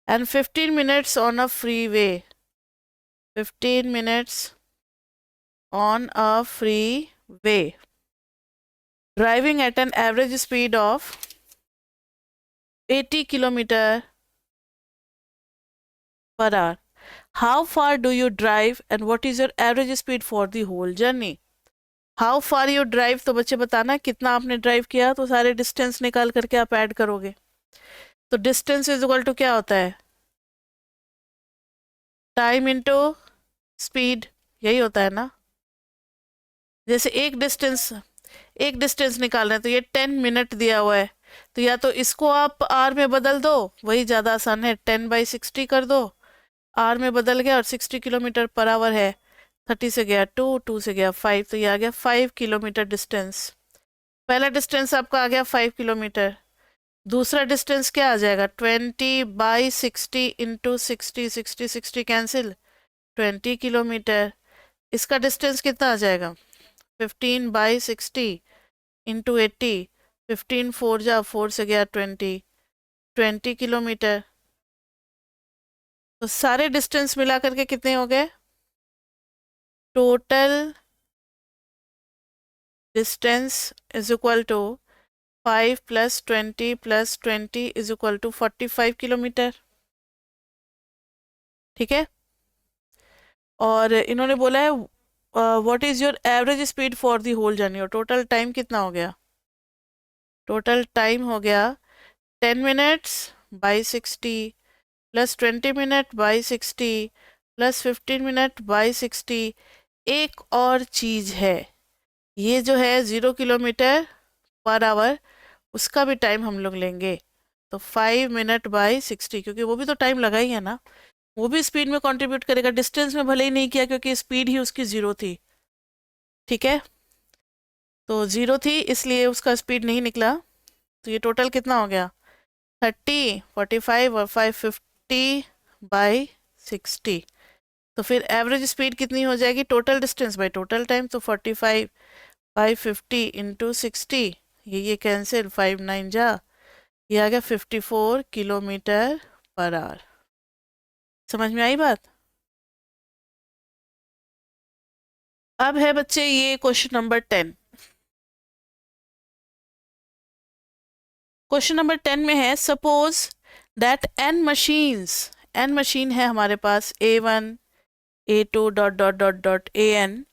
A: and 15 minutes on a freeway, 15 minutes on a freeway, driving at an average speed of 80 kilometre per hour. How far do you drive and what is your average speed for the whole journey? How far you drive, तो बच्चे बताना कितना आपने drive किया, तो सारे distance निकाल करके आप ऐड करोगे। तो डिस्टेंस इज इक्वल टू क्या होता है, टाइम इनटू स्पीड, यही होता है ना। जैसे एक डिस्टेंस निकाल रहे हैं तो ये 10 मिनट दिया हुआ है, तो या तो इसको आप आर में बदल दो, वही ज़्यादा आसान है, 10/60 कर दो, आर में बदल गया और 60 km/h है, 30 से गया 2, 2 से गया 5, तो ये आ गया 5 किलोमीटर डिस्टेंस। पहला डिस्टेंस आपका आ गया 5 किलोमीटर। दूसरा डिस्टेंस क्या आ जाएगा, 20/60 इंटू 60 कैंसिल, 20 किलोमीटर। इसका डिस्टेंस कितना आ जाएगा, 15/60 इंटू 80, 15 4 जा 4 से गया 20 किलोमीटर। तो सारे डिस्टेंस मिला करके कितने हो गए, total distance is equal to 5 + 20 + 20 is equal to 45 kilometre. ठीक है, और इन्होंने बोला है what is your average speed for the whole journey, और टोटल टाइम कितना हो गया, टोटल टाइम हो गया 10 minutes/60 + 20 minutes/60 + 15 minutes/60। एक और चीज है, ये जो है 0 km/h, उसका भी टाइम हम लोग लेंगे, तो 5 minutes/60, क्योंकि वो भी तो टाइम लगा ही है ना, वो भी स्पीड में कंट्रीब्यूट करेगा, डिस्टेंस में भले ही नहीं किया क्योंकि स्पीड ही उसकी 0 थी। ठीक है, तो 0 थी इसलिए उसका स्पीड नहीं निकला, तो ये टोटल कितना हो गया, 30, 45 और 550/60। तो फिर एवरेज स्पीड कितनी हो जाएगी, total distance by total time, तो 45 550 इंटू 60, ये कैंसिल, 5 9 जा, ये आ गया 54 km/h। समझ में आई बात। अब है बच्चे ये क्वेश्चन नंबर 10। क्वेश्चन नंबर 10 में है, सपोज दैट एन मशीन है हमारे पास, A1 A2 dot dot dot dot AN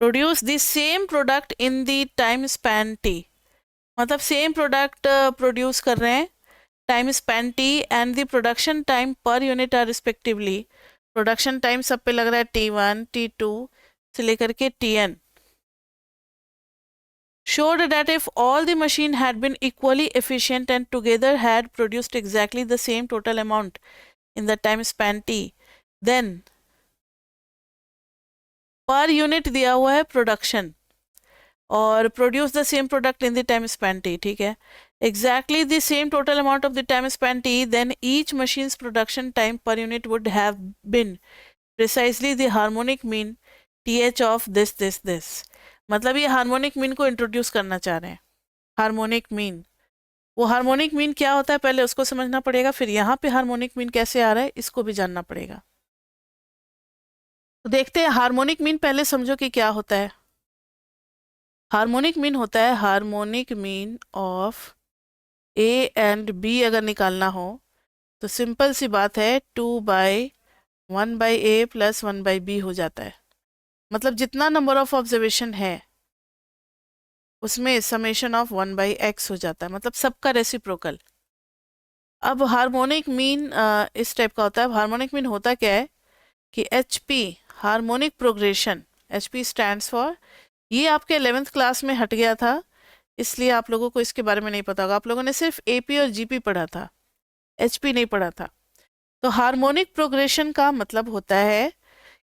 A: produce the same product in the time span T। मतलब सेम प्रोडक्ट प्रोड्यूस कर रहे हैं, time span T and the production time पर unit are respectively. Production time सब पे लग रहा है T1 T2 से लेकर के TN। Showed that if all the machine had been equally efficient and together had produced exactly the same total amount in the time span T, then per unit दिया हुआ है प्रोडक्शन और produce the same product in the time span T, ठीक है, exactly the same total amount of the time span T, then each machine's production time per unit would have been precisely the harmonic mean TH of this। मतलब ये harmonic mean को introduce करना चाह रहे हैं, harmonic mean. वो harmonic mean क्या होता है पहले उसको समझना पड़ेगा, फिर यहाँ पे हार्मोनिक मीन कैसे आ रहा है इसको भी जानना पड़ेगा। तो देखते हैं, हार्मोनिक मीन पहले समझो कि क्या होता है। हार्मोनिक मीन होता है harmonic mean of A and B अगर निकालना हो तो सिंपल सी बात है 2/1/A + 1/B हो जाता है। मतलब जितना नंबर ऑफ ऑब्जर्वेशन है उसमें समेशन ऑफ 1/x हो जाता है, मतलब सबका रेसिप्रोकल। अब हार्मोनिक मीन इस टाइप का होता है। हार्मोनिक मीन होता क्या है कि HP harmonic progression, HP stands for, ये आपके 11th क्लास में हट गया था इसलिए आप लोगों को इसके बारे में नहीं पता होगा। आप लोगों ने सिर्फ AP और GP पढ़ा था, HP नहीं पढ़ा था। तो हार्मोनिक प्रोग्रेशन का मतलब होता है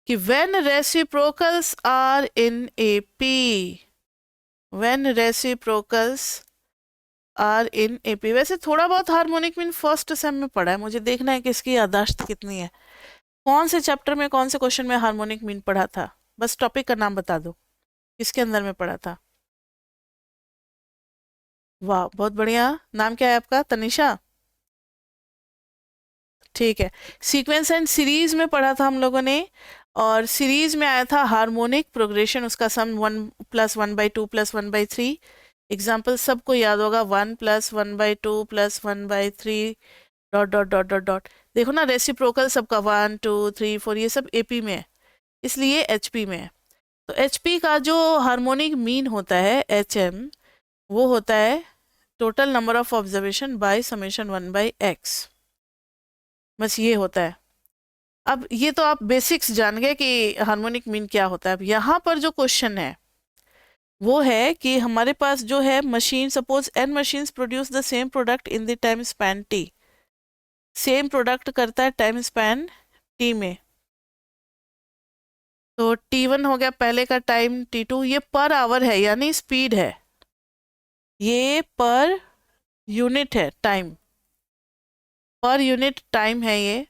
A: कि when reciprocals are in AP, when reciprocals are in AP। वैसे थोड़ा बहुत हार्मोनिक मीन फर्स्ट सेम में पढ़ा है, मुझे देखना है कि इसकी याददाश्त कितनी है, कौन से चैप्टर में कौन से क्वेश्चन में हार्मोनिक मीन पढ़ा था, बस टॉपिक का नाम बता दो किसके अंदर में पढ़ा था। वाह बहुत बढ़िया, नाम क्या है आपका, तनिषा। ठीक है, सीक्वेंस एंड सीरीज में पढ़ा था हम लोगों ने, और सीरीज में आया था हार्मोनिक प्रोग्रेशन, उसका सम 1 + 1/2 + 1/3। एग्जाम्पल सबको याद होगा, 1 + 1/2 + 1/3 dot dot dot dot dot. देखो ना रेसिप्रोकल सबका 1 2 3 4 ये सब AP में है, इसलिए HP में है। तो HP का जो हार्मोनिक मीन होता है HM, वो होता है total number of observation by summation 1/x, बस ये होता है। अब ये तो आप बेसिक्स जान गए कि हार्मोनिक मीन क्या होता है। अब यहाँ पर जो क्वेश्चन है वो है कि हमारे पास जो है machine, suppose n machines produce the same product in the time span t, same product करता है टाइम स्पैन t में। तो t1 हो गया पहले का टाइम, t2, ये पर आवर है यानी स्पीड है, ये पर यूनिट है टाइम, पर यूनिट टाइम है ये,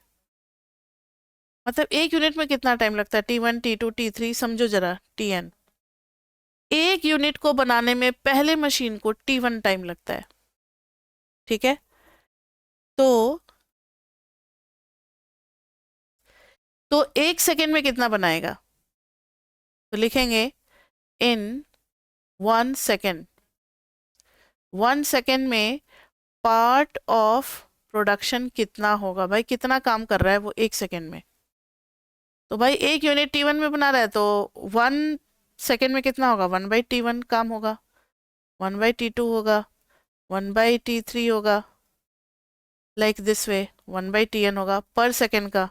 A: मतलब एक यूनिट में कितना टाइम लगता है, t1 t2 t3, समझो जरा, tn। एक यूनिट को बनाने में पहले मशीन को t1 टाइम लगता है, ठीक है। तो एक सेकेंड में कितना बनाएगा, तो लिखेंगे इन 1 सेकेंड, 1 सेकेंड में पार्ट ऑफ प्रोडक्शन कितना होगा, भाई कितना काम कर रहा है वो 1 सेकेंड में। तो भाई एक यूनिट t1 में बना रहा है तो 1 सेकेंड में कितना होगा, 1/t1 काम होगा, 1/t2 होगा, 1/t3 होगा, लाइक दिस वे 1/tn होगा पर सेकेंड का।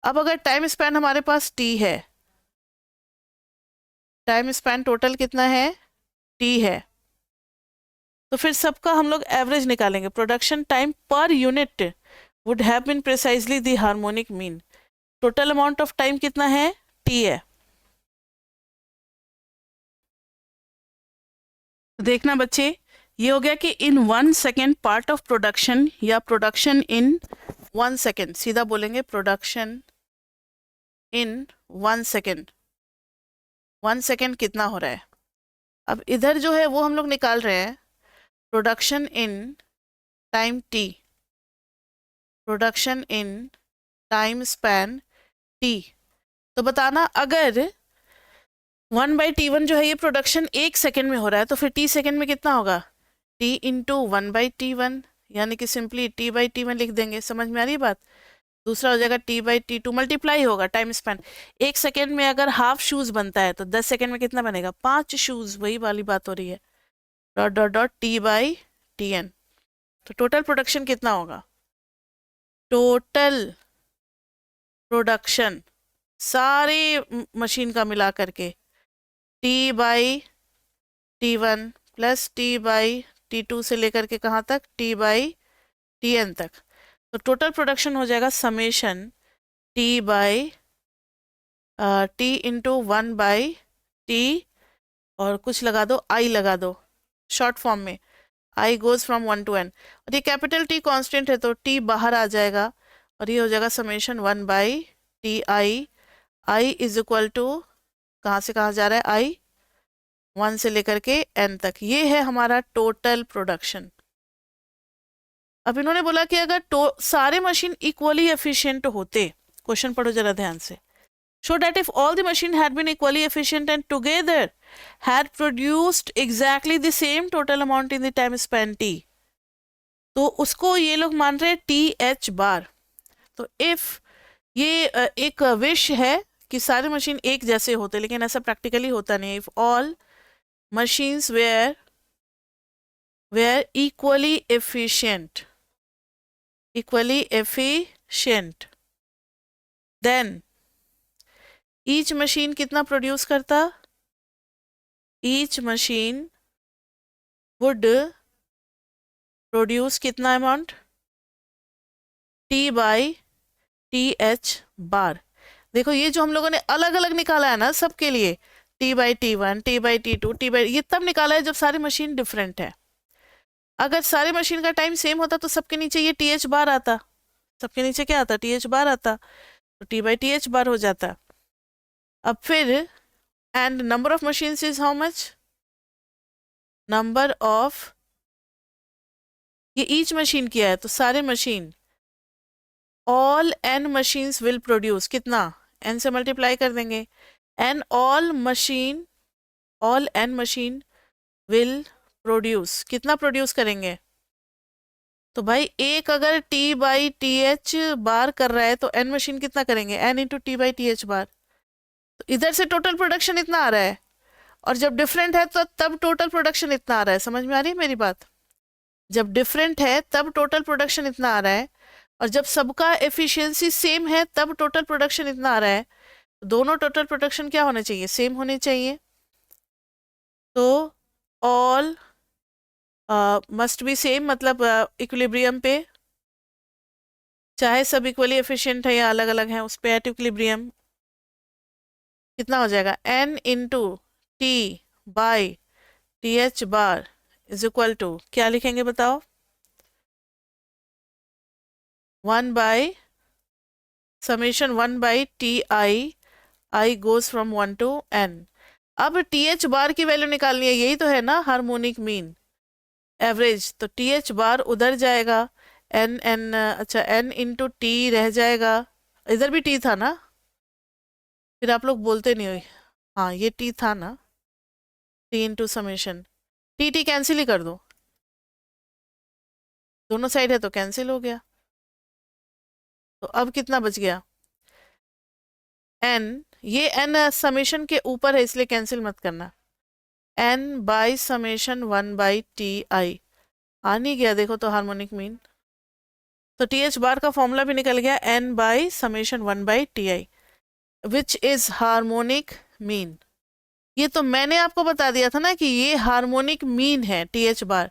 A: अब अगर टाइम स्पैन हमारे पास t है, टाइम स्पैन टोटल कितना है, t है, तो फिर सबका हम लोग एवरेज निकालेंगे। प्रोडक्शन टाइम पर unit would have been precisely the harmonic mean. Total amount of time कितना है, t है। देखना बच्चे, ये हो गया कि इन 1 सेकेंड पार्ट ऑफ प्रोडक्शन, या प्रोडक्शन इन 1 सेकेंड, सीधा बोलेंगे प्रोडक्शन इन 1 सेकेंड। 1 सेकेंड कितना हो रहा है, अब इधर जो है वो हम लोग निकाल रहे हैं production in time t, production in time span t। तो बताना अगर 1/t1 जो है ये प्रोडक्शन 1 सेकेंड में हो रहा है तो फिर t सेकेंड में कितना होगा, t इंटू 1/t1, यानी कि सिंपली t/t1 लिख देंगे। समझ में आ रही है बात। दूसरा हो जाएगा t/t2, मल्टीप्लाई होगा टाइम स्पैन। 1 सेकेंड में अगर हाफ शूज बनता है तो 10 सेकेंड में कितना बनेगा, 5 शूज, वही वाली बात हो रही है, डॉट डॉट डॉट t/tn। तो टोटल प्रोडक्शन कितना होगा, टोटल प्रोडक्शन सारे मशीन का मिला करके t/t1 प्लस t/t2 से लेकर के कहाँ तक, t/tn तक। तो टोटल प्रोडक्शन हो जाएगा समेशन t इंटू 1/t, और कुछ लगा दो, i लगा दो शॉर्ट फॉर्म में, i goes from 1 to n, और ये कैपिटल T कांस्टेंट है तो t बाहर आ जाएगा और ये हो जाएगा summation 1/ti, i is equal to कहाँ से कहाँ जा रहा है, i 1 से लेकर के n तक। ये है हमारा टोटल प्रोडक्शन। अब इन्होंने बोला कि अगर सारे मशीन इक्वली एफिशिएंट होते, क्वेश्चन पढ़ो जरा ध्यान से, show that if all the machine had been equally efficient and together had produced exactly the same total amount in the time span t, तो उसको ये लोग मान रहे TH बार। तो इफ ये एक विश है कि सारे मशीन एक जैसे होते, लेकिन ऐसा प्रैक्टिकली होता नहीं। If all machines were equally efficient, then each machine कितना प्रोड्यूस करता, ईच मशीन वुड प्रोड्यूस कितना अमाउंट, t/tH बार। देखो ये जो हम लोगों ने अलग अलग निकाला है ना सबके लिए, t/t1, t/t2, ये तब निकाला है जब सारी मशीन डिफरेंट है। अगर सारे मशीन का टाइम सेम होता तो सबके नीचे ये TH बार आता, सबके नीचे क्या आता, TH बार आता, तो t/tH बार हो जाता। अब फिर and number of machines is how much, number of, ये ईच मशीन किया है तो सारे machine, all n machines will produce कितना, n से मल्टीप्लाई कर देंगे, n all n machine will produce, कितना प्रोड्यूस करेंगे, तो भाई एक अगर t/tH बार कर रहा है तो n मशीन कितना करेंगे, n इंटू t/tH बार। तो इधर से टोटल प्रोडक्शन इतना आ रहा है, और जब डिफरेंट है तो तब टोटल प्रोडक्शन इतना आ रहा है। समझ में आ रही है मेरी बात, जब डिफरेंट है तब टोटल प्रोडक्शन इतना आ रहा है, और जब सबका एफिशिएंसी सेम है तब टोटल प्रोडक्शन इतना आ रहा है। दोनों टोटल प्रोडक्शन क्या होने चाहिए, सेम होने चाहिए। तो ऑल मस्ट बी सेम, मतलब इक्विलिब्रियम पे, चाहे सब इक्वली एफिशिएंट है या अलग अलग हैं, उस पे एट इक्विलिब्रियम कितना हो जाएगा, n into T by T H bar is equal to, क्या लिखेंगे बताओ, 1 by summation 1 by T I goes from 1 to n। अब टी एच बार की वैल्यू निकालनी है, यही तो है ना हार्मोनिक मीन एवरेज, तो टी एच बार उधर जाएगा, n अच्छा n इंटू टी रह जाएगा, इधर भी टी था ना, फिर आप लोग बोलते नहीं हो, हाँ ये टी था ना, t into summation, t t cancel ही कर दो, दोनों साइड है तो कैंसिल हो गया, तो अब कितना बच गया, n, ये n समेशन के ऊपर है इसलिए कैंसिल मत करना, n by summation 1 by T i, आ नहीं गया देखो तो हार्मोनिक मीन, तो टी एच बार का फॉर्मूला भी निकल गया, n by summation 1 by T i which is harmonic mean. ये तो मैंने आपको बता दिया था ना कि ये हार्मोनिक मीन है टी एच बार,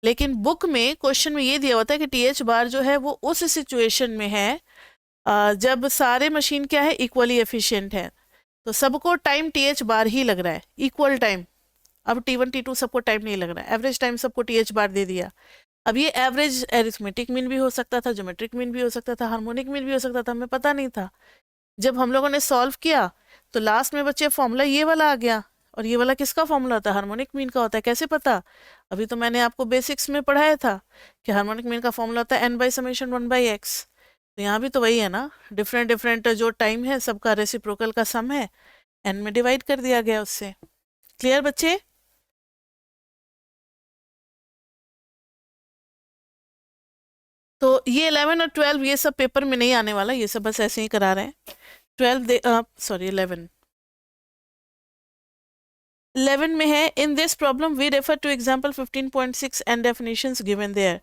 A: लेकिन बुक में क्वेश्चन में ये दिया होता है कि टी एच बार जो है वो उस सिचुएशन में है जब सारे मशीन क्या है, इक्वली एफिशिएंट है, तो सबको टाइम टी एच बार ही लग रहा है, इक्वल टाइम। अब T1 T2 सबको टाइम नहीं लग रहा है, एवरेज टाइम सबको टी एच बार दे दिया। अब ये एवरेज एरिथमेटिक मीन भी हो सकता था, ज्योमेट्रिक मीन भी हो सकता था, हार्मोनिक मीन भी हो सकता था, हमें पता नहीं था। जब हम लोगों ने सॉल्व किया तो लास्ट में बच्चे फॉर्मूला ये वाला आ गया, और ये वाला किसका फॉर्मूला होता है, हार्मोनिक मीन का होता है। कैसे पता, अभी तो मैंने आपको बेसिक्स में पढ़ाया था कि हार्मोनिक मीन का फॉर्मूला होता है n by summation 1 by x, तो यहाँ भी तो वही है ना, डिफरेंट डिफरेंट जो टाइम है सबका रेसिप्रोकल का सम है, n में डिवाइड कर दिया गया उससे। क्लियर बच्चे? तो ये 11 और 12 ये सब पेपर में नहीं आने वाला, ये सब बस ऐसे ही करा रहे हैं। 11 11 में है, in this problem we refer to example 15.6 and definitions given there.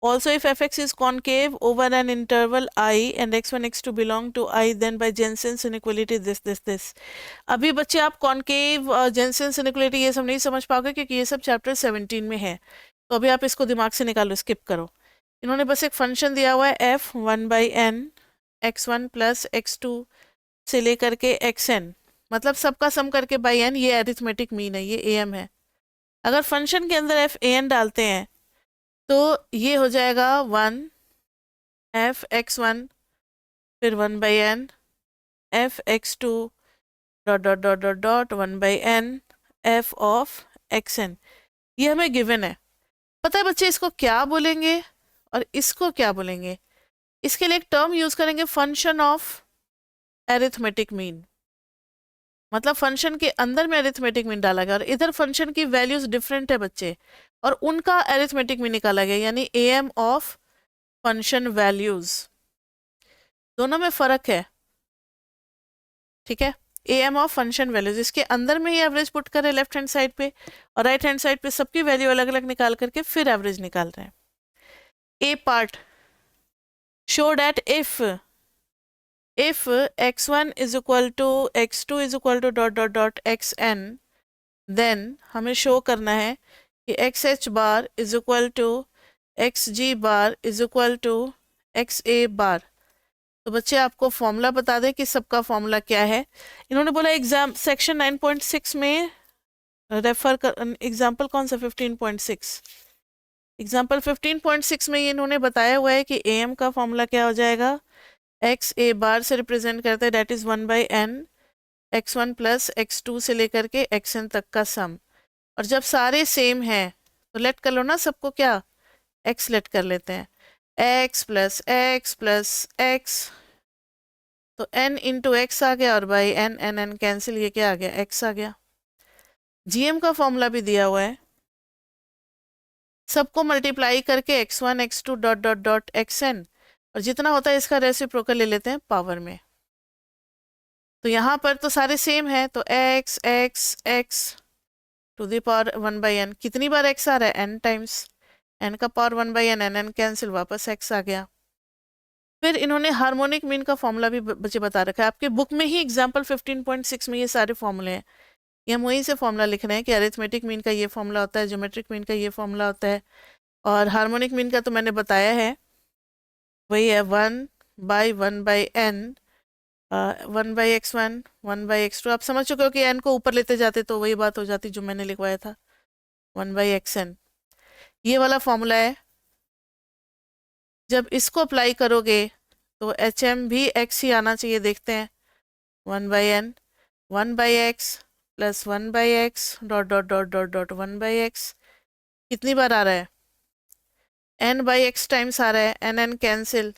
A: Also, if fx is concave over an interval I and x1 x2 belong to I, then by Jensen's inequality this. अभी बच्चे आप concave जेंसेंस inequality ये सब नहीं समझ पाओगे क्योंकि ये सब चैप्टर 17 में है, तो अभी आप इसको दिमाग से निकालो, स्किप करो। इन्होंने बस एक फंक्शन दिया हुआ है f 1 by n x1 plus x2 से लेकर के xn, मतलब सबका सम करके बाई n, ये अरिथमेटिक मीन है, ये am है। अगर फंक्शन के अंदर f an डालते हैं तो ये हो जाएगा 1 f x1 फिर 1 by n f x2 dot dot dot dot dot 1 by n f of xn, ये हमें गिवन है। पता है बच्चे इसको क्या बोलेंगे और इसको क्या बोलेंगे, इसके लिए एक टर्म यूज करेंगे, फंक्शन ऑफ एरिथमेटिक मीन, मतलब फंक्शन के अंदर में एरिथमेटिक मीन डाला गया और इधर फंक्शन की वैल्यूज डिफरेंट है बच्चे, और उनका एरिथमेटिक मीन निकाला गया, यानी am ऑफ फंक्शन वैल्यूज, दोनों में फर्क है, ठीक है। am ऑफ फंक्शन वैल्यूज, इसके अंदर में ही एवरेज पुट कर रहे हैं लेफ्ट हैंड साइड पे, और राइट हैंड साइड पे सबकी वैल्यू अलग अलग निकाल करके फिर एवरेज निकाल रहे हैं। A part show that if x1 is equal to x2 is equal to dot dot dot xn, then हमें शो करना है कि xh bar is equal to xg bar is equal to xa बार। तो बच्चे आपको फॉर्मूला बता दें कि सबका फॉर्मूला क्या है। इन्होंने बोला एग्जाम सेक्शन 9.6 में रेफर कर, एग्जाम्पल कौन सा 15.6, एग्जाम्पल 15.6 में ये इन्होंने बताया हुआ है कि am का फॉर्मूला क्या हो जाएगा, एक्स ए बार से रिप्रेजेंट करता है, that is 1 by n x1 plus x2 से लेकर के xn तक का सम, और जब सारे सेम हैं तो लेट कर लो ना सबको, क्या x लेट कर लेते हैं, x plus x plus x, तो n इंटू एक्स आ गया और बाई n कैंसिल, ये क्या आ गया, x आ गया। gm का फॉर्मूला भी दिया हुआ है, सबको मल्टीप्लाई करके x1 x2 dot dot dot xn, और जितना होता है इसका रेसिप्रोकल ले लेते हैं पावर में, तो यहाँ पर तो सारे सेम है, तो x x x to the power 1 by n, कितनी बार x आ रहा है, n टाइम्स, n का पावर 1 बाई n कैंसिल, वापस x आ गया। फिर इन्होंने हार्मोनिक मीन का फॉर्मूला भी बच्चे बता रखा है, आपके बुक में ही एग्जाम्पल 15.6 में ये सारे फॉर्मूले हैं। ये हम वहीं से फॉर्मूला लिख रहे हैं कि अरिथमेटिक मीन का ये फॉर्मूला होता है, ज्योमेट्रिक मीन का ये फॉर्मूला होता है, और हार्मोनिक मीन का तो मैंने बताया है, वही है 1/1/n, 1/x1 1/x2। आप समझ चुके हो कि n को ऊपर लेते जाते तो वही बात हो जाती जो मैंने लिखवाया था, 1/xn। ये वाला फॉर्मूला है। जब इसको अप्लाई करोगे तो HM भी x ही आना चाहिए, देखते हैं। 1/n 1/x plus 1/x dot dot dot dot dot 1/x कितनी बार आ रहा है, n/x टाइम्स आ रहा है, n कैंसिल,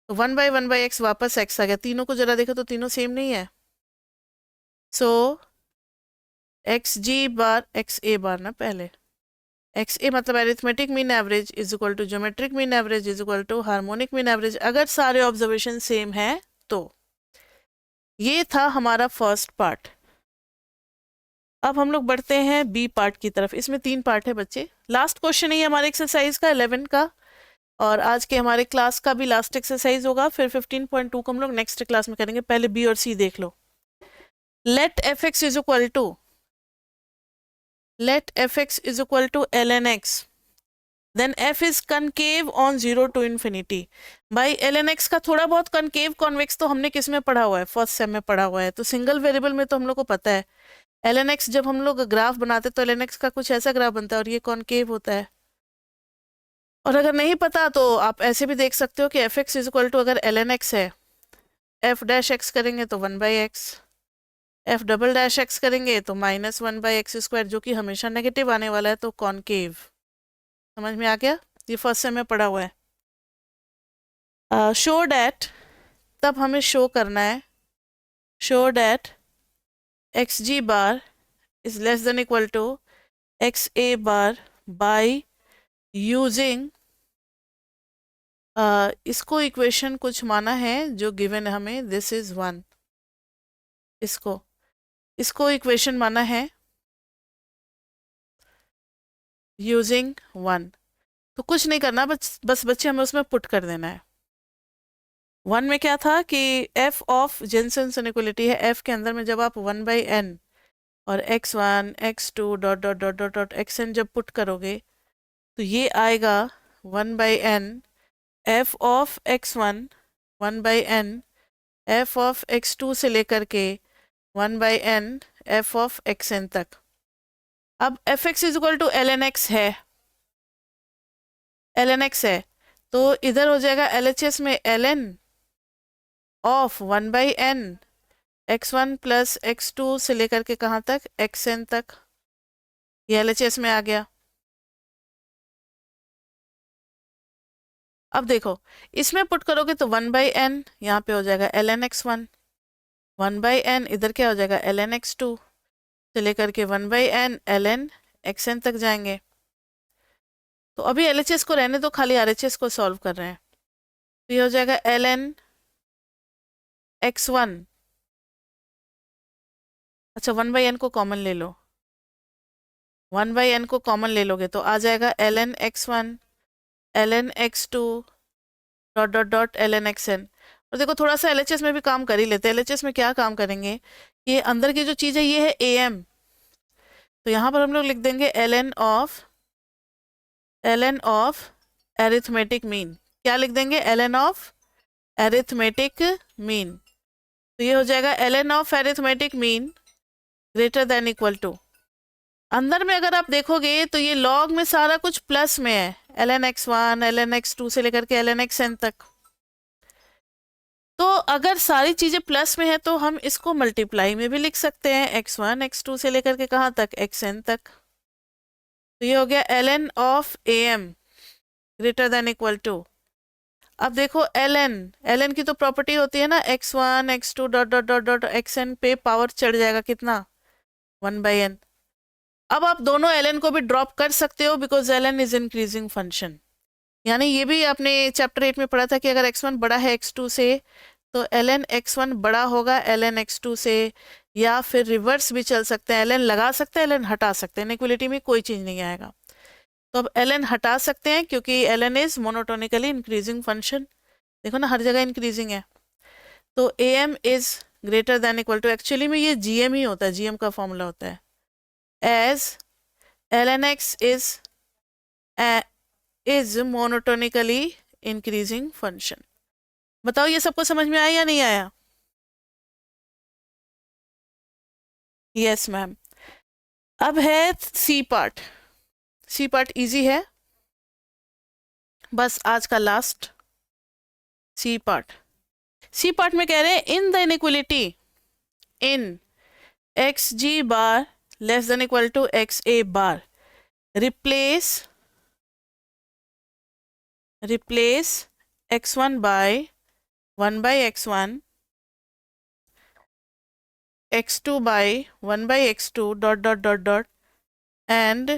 A: तो 1/1/x वापस x आ गया। तीनों को जरा देखो तो तीनों सेम नहीं है। सो xg बार xa बार ना, पहले xa मतलब arithmetic mean average is equal to geometric mean average is equal to harmonic mean average, अगर सारे ऑब्जर्वेशन सेम है तो। ये था हमारा फर्स्ट पार्ट। अब हम लोग बढ़ते हैं बी पार्ट की तरफ। इसमें 3 पार्ट है बच्चे। लास्ट क्वेश्चन है हमारे एक्सरसाइज का 11 का, और आज के हमारे क्लास का भी लास्ट एक्सरसाइज होगा। फिर 15.2 को हम लोग नेक्स्ट क्लास में करेंगे। पहले बी और सी देख लो। Let F X is equal to ln x, then f is concave on 0 to infinity। भाई ln x का थोड़ा बहुत कनकेव कॉन्वेक्स तो हमने किस में पढ़ा हुआ है, फर्स्ट सेम में पढ़ा हुआ है। तो सिंगल वेरिएबल में तो हम लोग को पता है ln x, जब हम लोग ग्राफ बनाते तो ln x का कुछ ऐसा ग्राफ बनता है और ये कॉन्केव होता है। और अगर नहीं पता तो आप ऐसे भी देख सकते हो कि F X is equal to, अगर ln x है, f डैश x करेंगे तो 1/x, f double dash x करेंगे तो -1/x², जो कि हमेशा नेगेटिव आने वाला है, तो कॉन्केव। समझ में आ गया, ये फर्स्ट सेम में पढ़ा हुआ है। शो डैट, तब हमें शो करना है, show that xg bar is less than equal to xa bar by using, इसको इक्वेशन कुछ माना है जो गिवन है हमें, दिस इज 1, इसको इक्वेशन माना है यूजिंग 1। तो कुछ नहीं करना, बस बच्चे हमें उसमें पुट कर देना है। 1 में क्या था कि f ऑफ जेनसेन्स इनइक्वालिटी है, f के अंदर में जब आप 1/n और x1 x2 dot dot dot dot dot xn जब पुट करोगे तो ये आएगा 1/n f of x1 1/n f of x2 से लेकर के 1/n f ऑफ xn तक। अब F X is equal to ln x है, ln x है, तो इधर हो जाएगा LHS में ln of 1/n x1 plus x2 से लेकर के कहाँ तक, xn तक। ये LHS में आ गया। अब देखो इसमें पुट करोगे तो 1/n यहाँ पे हो जाएगा ln x1, 1/n इधर क्या हो जाएगा ln x2 से लेकर के 1/n ln xn तक जाएंगे। तो अभी LHS को रहने दो, खाली RHS को सॉल्व कर रहे हैं। तो ये हो जाएगा ln x1, अच्छा 1/n को कॉमन ले लो, 1/n को कॉमन ले लोगे तो आ जाएगा ln x1 ln x2 dot dot dot ln xn। और देखो थोड़ा सा LHS में भी काम कर ही लेते हैं। LHS में क्या काम करेंगे, ये अंदर की जो चीज़ है ये है am, तो यहाँ पर हम लोग लिख देंगे ln ऑफ एरिथमेटिक मीन। क्या लिख देंगे, ln ऑफ एरिथमेटिक मीन। तो ये हो जाएगा ln of arithmetic mean greater than equal to, अंदर में अगर आप देखोगे तो ये लॉग में सारा कुछ प्लस में है, ln x1 ln x2 से लेकर के ln xn तक। तो अगर सारी चीजें प्लस में है तो हम इसको मल्टीप्लाई में भी लिख सकते हैं, x1 x2 से लेकर के कहाँ तक, xn तक। तो ये हो गया ln of am greater than equal to. अब देखो ln की तो प्रॉपर्टी होती है ना, x1 x2 dot dot dot dot xn पे पावर चढ़ जाएगा कितना, 1/n। अब आप दोनों ln को भी ड्रॉप कर सकते हो because ln is increasing function. यानी ये भी आपने चैप्टर 8 में पढ़ा था कि अगर x1 बड़ा है x2 से तो ln x1 बड़ा होगा ln x2 से, या फिर रिवर्स भी चल सकते हैं, ln लगा सकते हैं ln हटा सकते हैं, इनइक्वालिटी में कोई चीज़ नहीं आएगा। तो अब ln हटा सकते हैं क्योंकि ln is monotonically increasing function, देखो ना हर जगह इंक्रीजिंग है। तो am is greater than equal to, actually में ये जीएम ही होता है, जीएम का फॉर्मूला होता है, as ln x is monotonically increasing function. बताओ ये सबको समझ में आया या नहीं आया? Yes ma'am. अब है C part. C part easy है, बस आज का last C part. C part में कह रहे हैं in the inequality in X G bar less than equal to X A bar replace x1 by 1 by x1, x2 by 1 by x2 dot dot dot dot and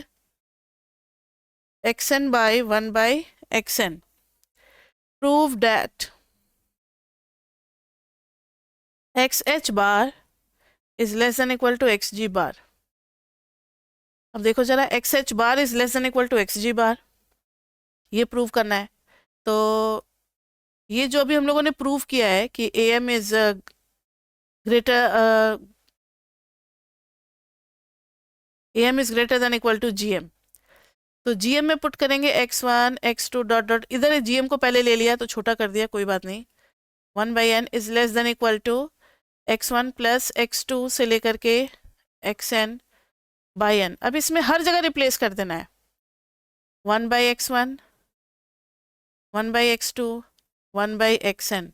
A: xn by 1 by xn. Prove that xh bar is less than equal to xg bar. अब देखो जरा, xh bar is less than equal to xg bar, ये prove करना है। तो ये जो अभी हम लोगों ने प्रूव किया है कि am is greater than equal to gm, तो gm में पुट करेंगे x1 x2 डॉट डॉट, इधर gm को पहले ले लिया तो छोटा कर दिया, कोई बात नहीं। 1 by n is less than equal to x1 plus x2 से लेकर के xn by n। अब इसमें हर जगह रिप्लेस कर देना है, 1 by x1, 1 by x2, 1 by xn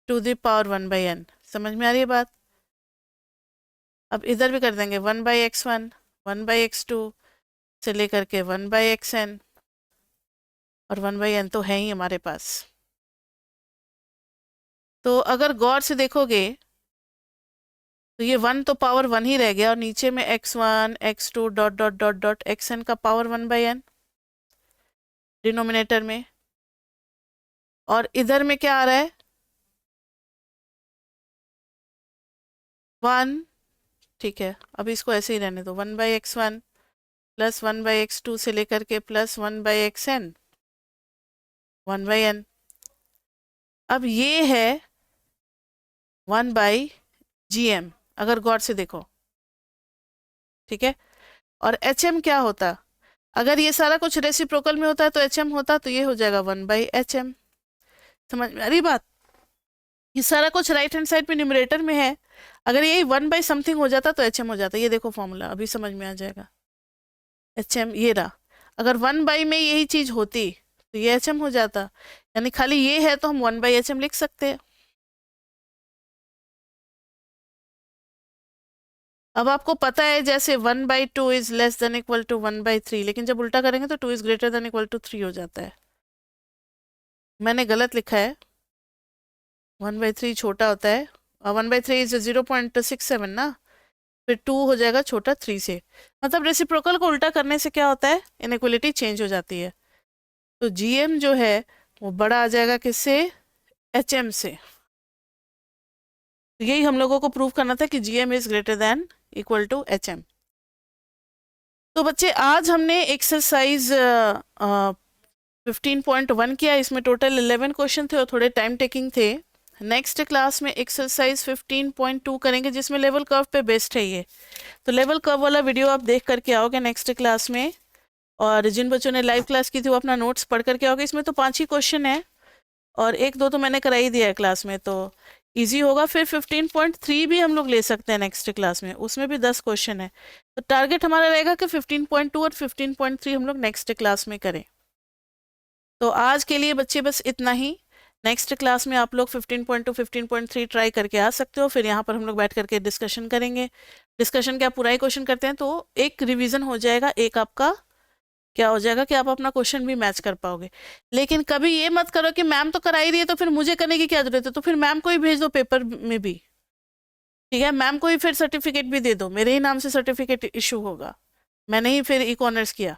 A: to the power 1 by n। समझ में आ रही है बात? अब इधर भी कर देंगे 1 by x1, 1 by x2 से लेकर के 1 by xn, और 1 by n तो है ही हमारे पास। तो अगर गौर से देखोगे तो ये 1 तो पावर 1 ही रह गया, और नीचे में x1 x2 dot dot dot dot xn का पावर 1 by n डिनोमिनेटर में, और इधर में क्या आ रहा है 1। ठीक है, अब इसको ऐसे ही रहने दो, 1 by x1 plus 1 by x2 से लेकर के plus 1 by xn 1 by n। अब ये है 1 by gm, अगर गौर से देखो, ठीक है। और hm क्या होता, अगर ये सारा कुछ रेसिप्रोकल में होता है तो hm होता, तो ये हो जाएगा 1 by hm। समझ में आ रही बात? ये सारा कुछ राइट हैंड साइड पे न्यूमरेटर में है, अगर ये 1 by समथिंग हो जाता तो hm हो जाता। ये देखो फॉर्मूला, अभी समझ में आ जाएगा। hm ये रहा, अगर 1 by में यही चीज होती तो ये hm हो जाता, यानी खाली ये है तो हम 1 by hm लिख सकते हैं। अब आपको पता है जैसे 1 by 2 is less than equal to 1 by 3, लेकिन जब उल्टा करेंगे तो 2 is greater than equal to 3 हो जाता है। मैंने गलत लिखा है, 1 by 3 छोटा होता है, और 1 by 3 इज 0.67 ना, फिर 2 हो जाएगा छोटा 3 से। मतलब रेसिप्रोकल को उल्टा करने से क्या होता है, इनइक्वलिटी चेंज हो जाती है। तो जीएम जो है वो बड़ा आ जाएगा किससे, एचएम से। तो यही हम लोगों को प्रूव करना था कि GM is greater than equal to HM. तो बच्चे आज हमने एक्सरसाइज 15.1 किया, इसमें टोटल 11 क्वेश्चन थे और थोड़े टाइम टेकिंग थे। नेक्स्ट क्लास में एक्सरसाइज 15.2 करेंगे, जिसमें लेवल कर्व पे बेस्ड है ये। तो लेवल कर्व वाला वीडियो आप देख करके आओगे नेक्स्ट क्लास में, और जिन बच्चों ने लाइव क्लास की थी वो अपना नोट्स पढ़ करके आओगे। इसमें तो 5 ही क्वेश्चन है और 1-2 तो मैंने करा ही दिया है क्लास में, तो इजी होगा। फिर 15.3 भी हम लोग ले सकते हैं नेक्स्ट क्लास में, उसमें भी 10 क्वेश्चन है। तो टारगेट हमारा रहेगा कि 15.2 और 15.3 हम लोग नेक्स्ट क्लास में करें। तो आज के लिए बच्चे बस इतना ही। नेक्स्ट क्लास में आप लोग 15.2 15.3 ट्राई करके आ सकते हो, फिर यहाँ पर हम लोग बैठ करके डिस्कशन करेंगे। डिस्कशन क्या, पूरा ही क्वेश्चन करते हैं तो एक रिवीजन हो जाएगा, एक आपका क्या हो जाएगा कि आप अपना क्वेश्चन भी मैच कर पाओगे। लेकिन कभी ये मत करो कि मैम तो करा ही रही है तो फिर मुझे करने की क्या जरूरत है, तो फिर मैम को ही भेज दो पेपर में भी, ठीक है। मैम को ही फिर सर्टिफिकेट भी दे दो, मेरे ही नाम से सर्टिफिकेट इशू होगा, मैंने ही फिर ई ऑनर्स किया।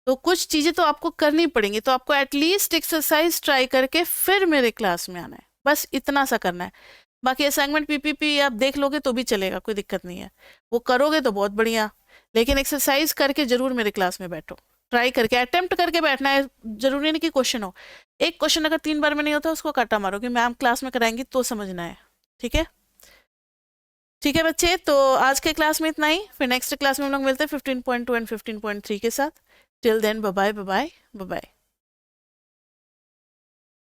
A: तो कुछ चीज़ें तो आपको करनी पड़ेंगी, तो आपको एटलीस्ट एक्सरसाइज ट्राई करके फिर मेरे क्लास में आना है, बस इतना सा करना है। बाकी असाइनमेंट पीपीपी आप देख लोगे तो भी चलेगा, कोई दिक्कत नहीं है, वो करोगे तो बहुत बढ़िया। लेकिन एक्सरसाइज करके जरूर मेरे क्लास में बैठो, ट्राई करके अटेम्प्ट करके बैठना है। जरूरी नहीं कि क्वेश्चन हो, एक क्वेश्चन अगर 3 बार में नहीं होता उसको काटा मारो कि मैम क्लास में कराएंगी तो समझना है, ठीक है। ठीक है बच्चे, तो आज के क्लास में इतना ही, फिर नेक्स्ट क्लास में हम लोग मिलते हैं 15.2 एंड 15.3 के साथ. Till then bye bye bye bye bye.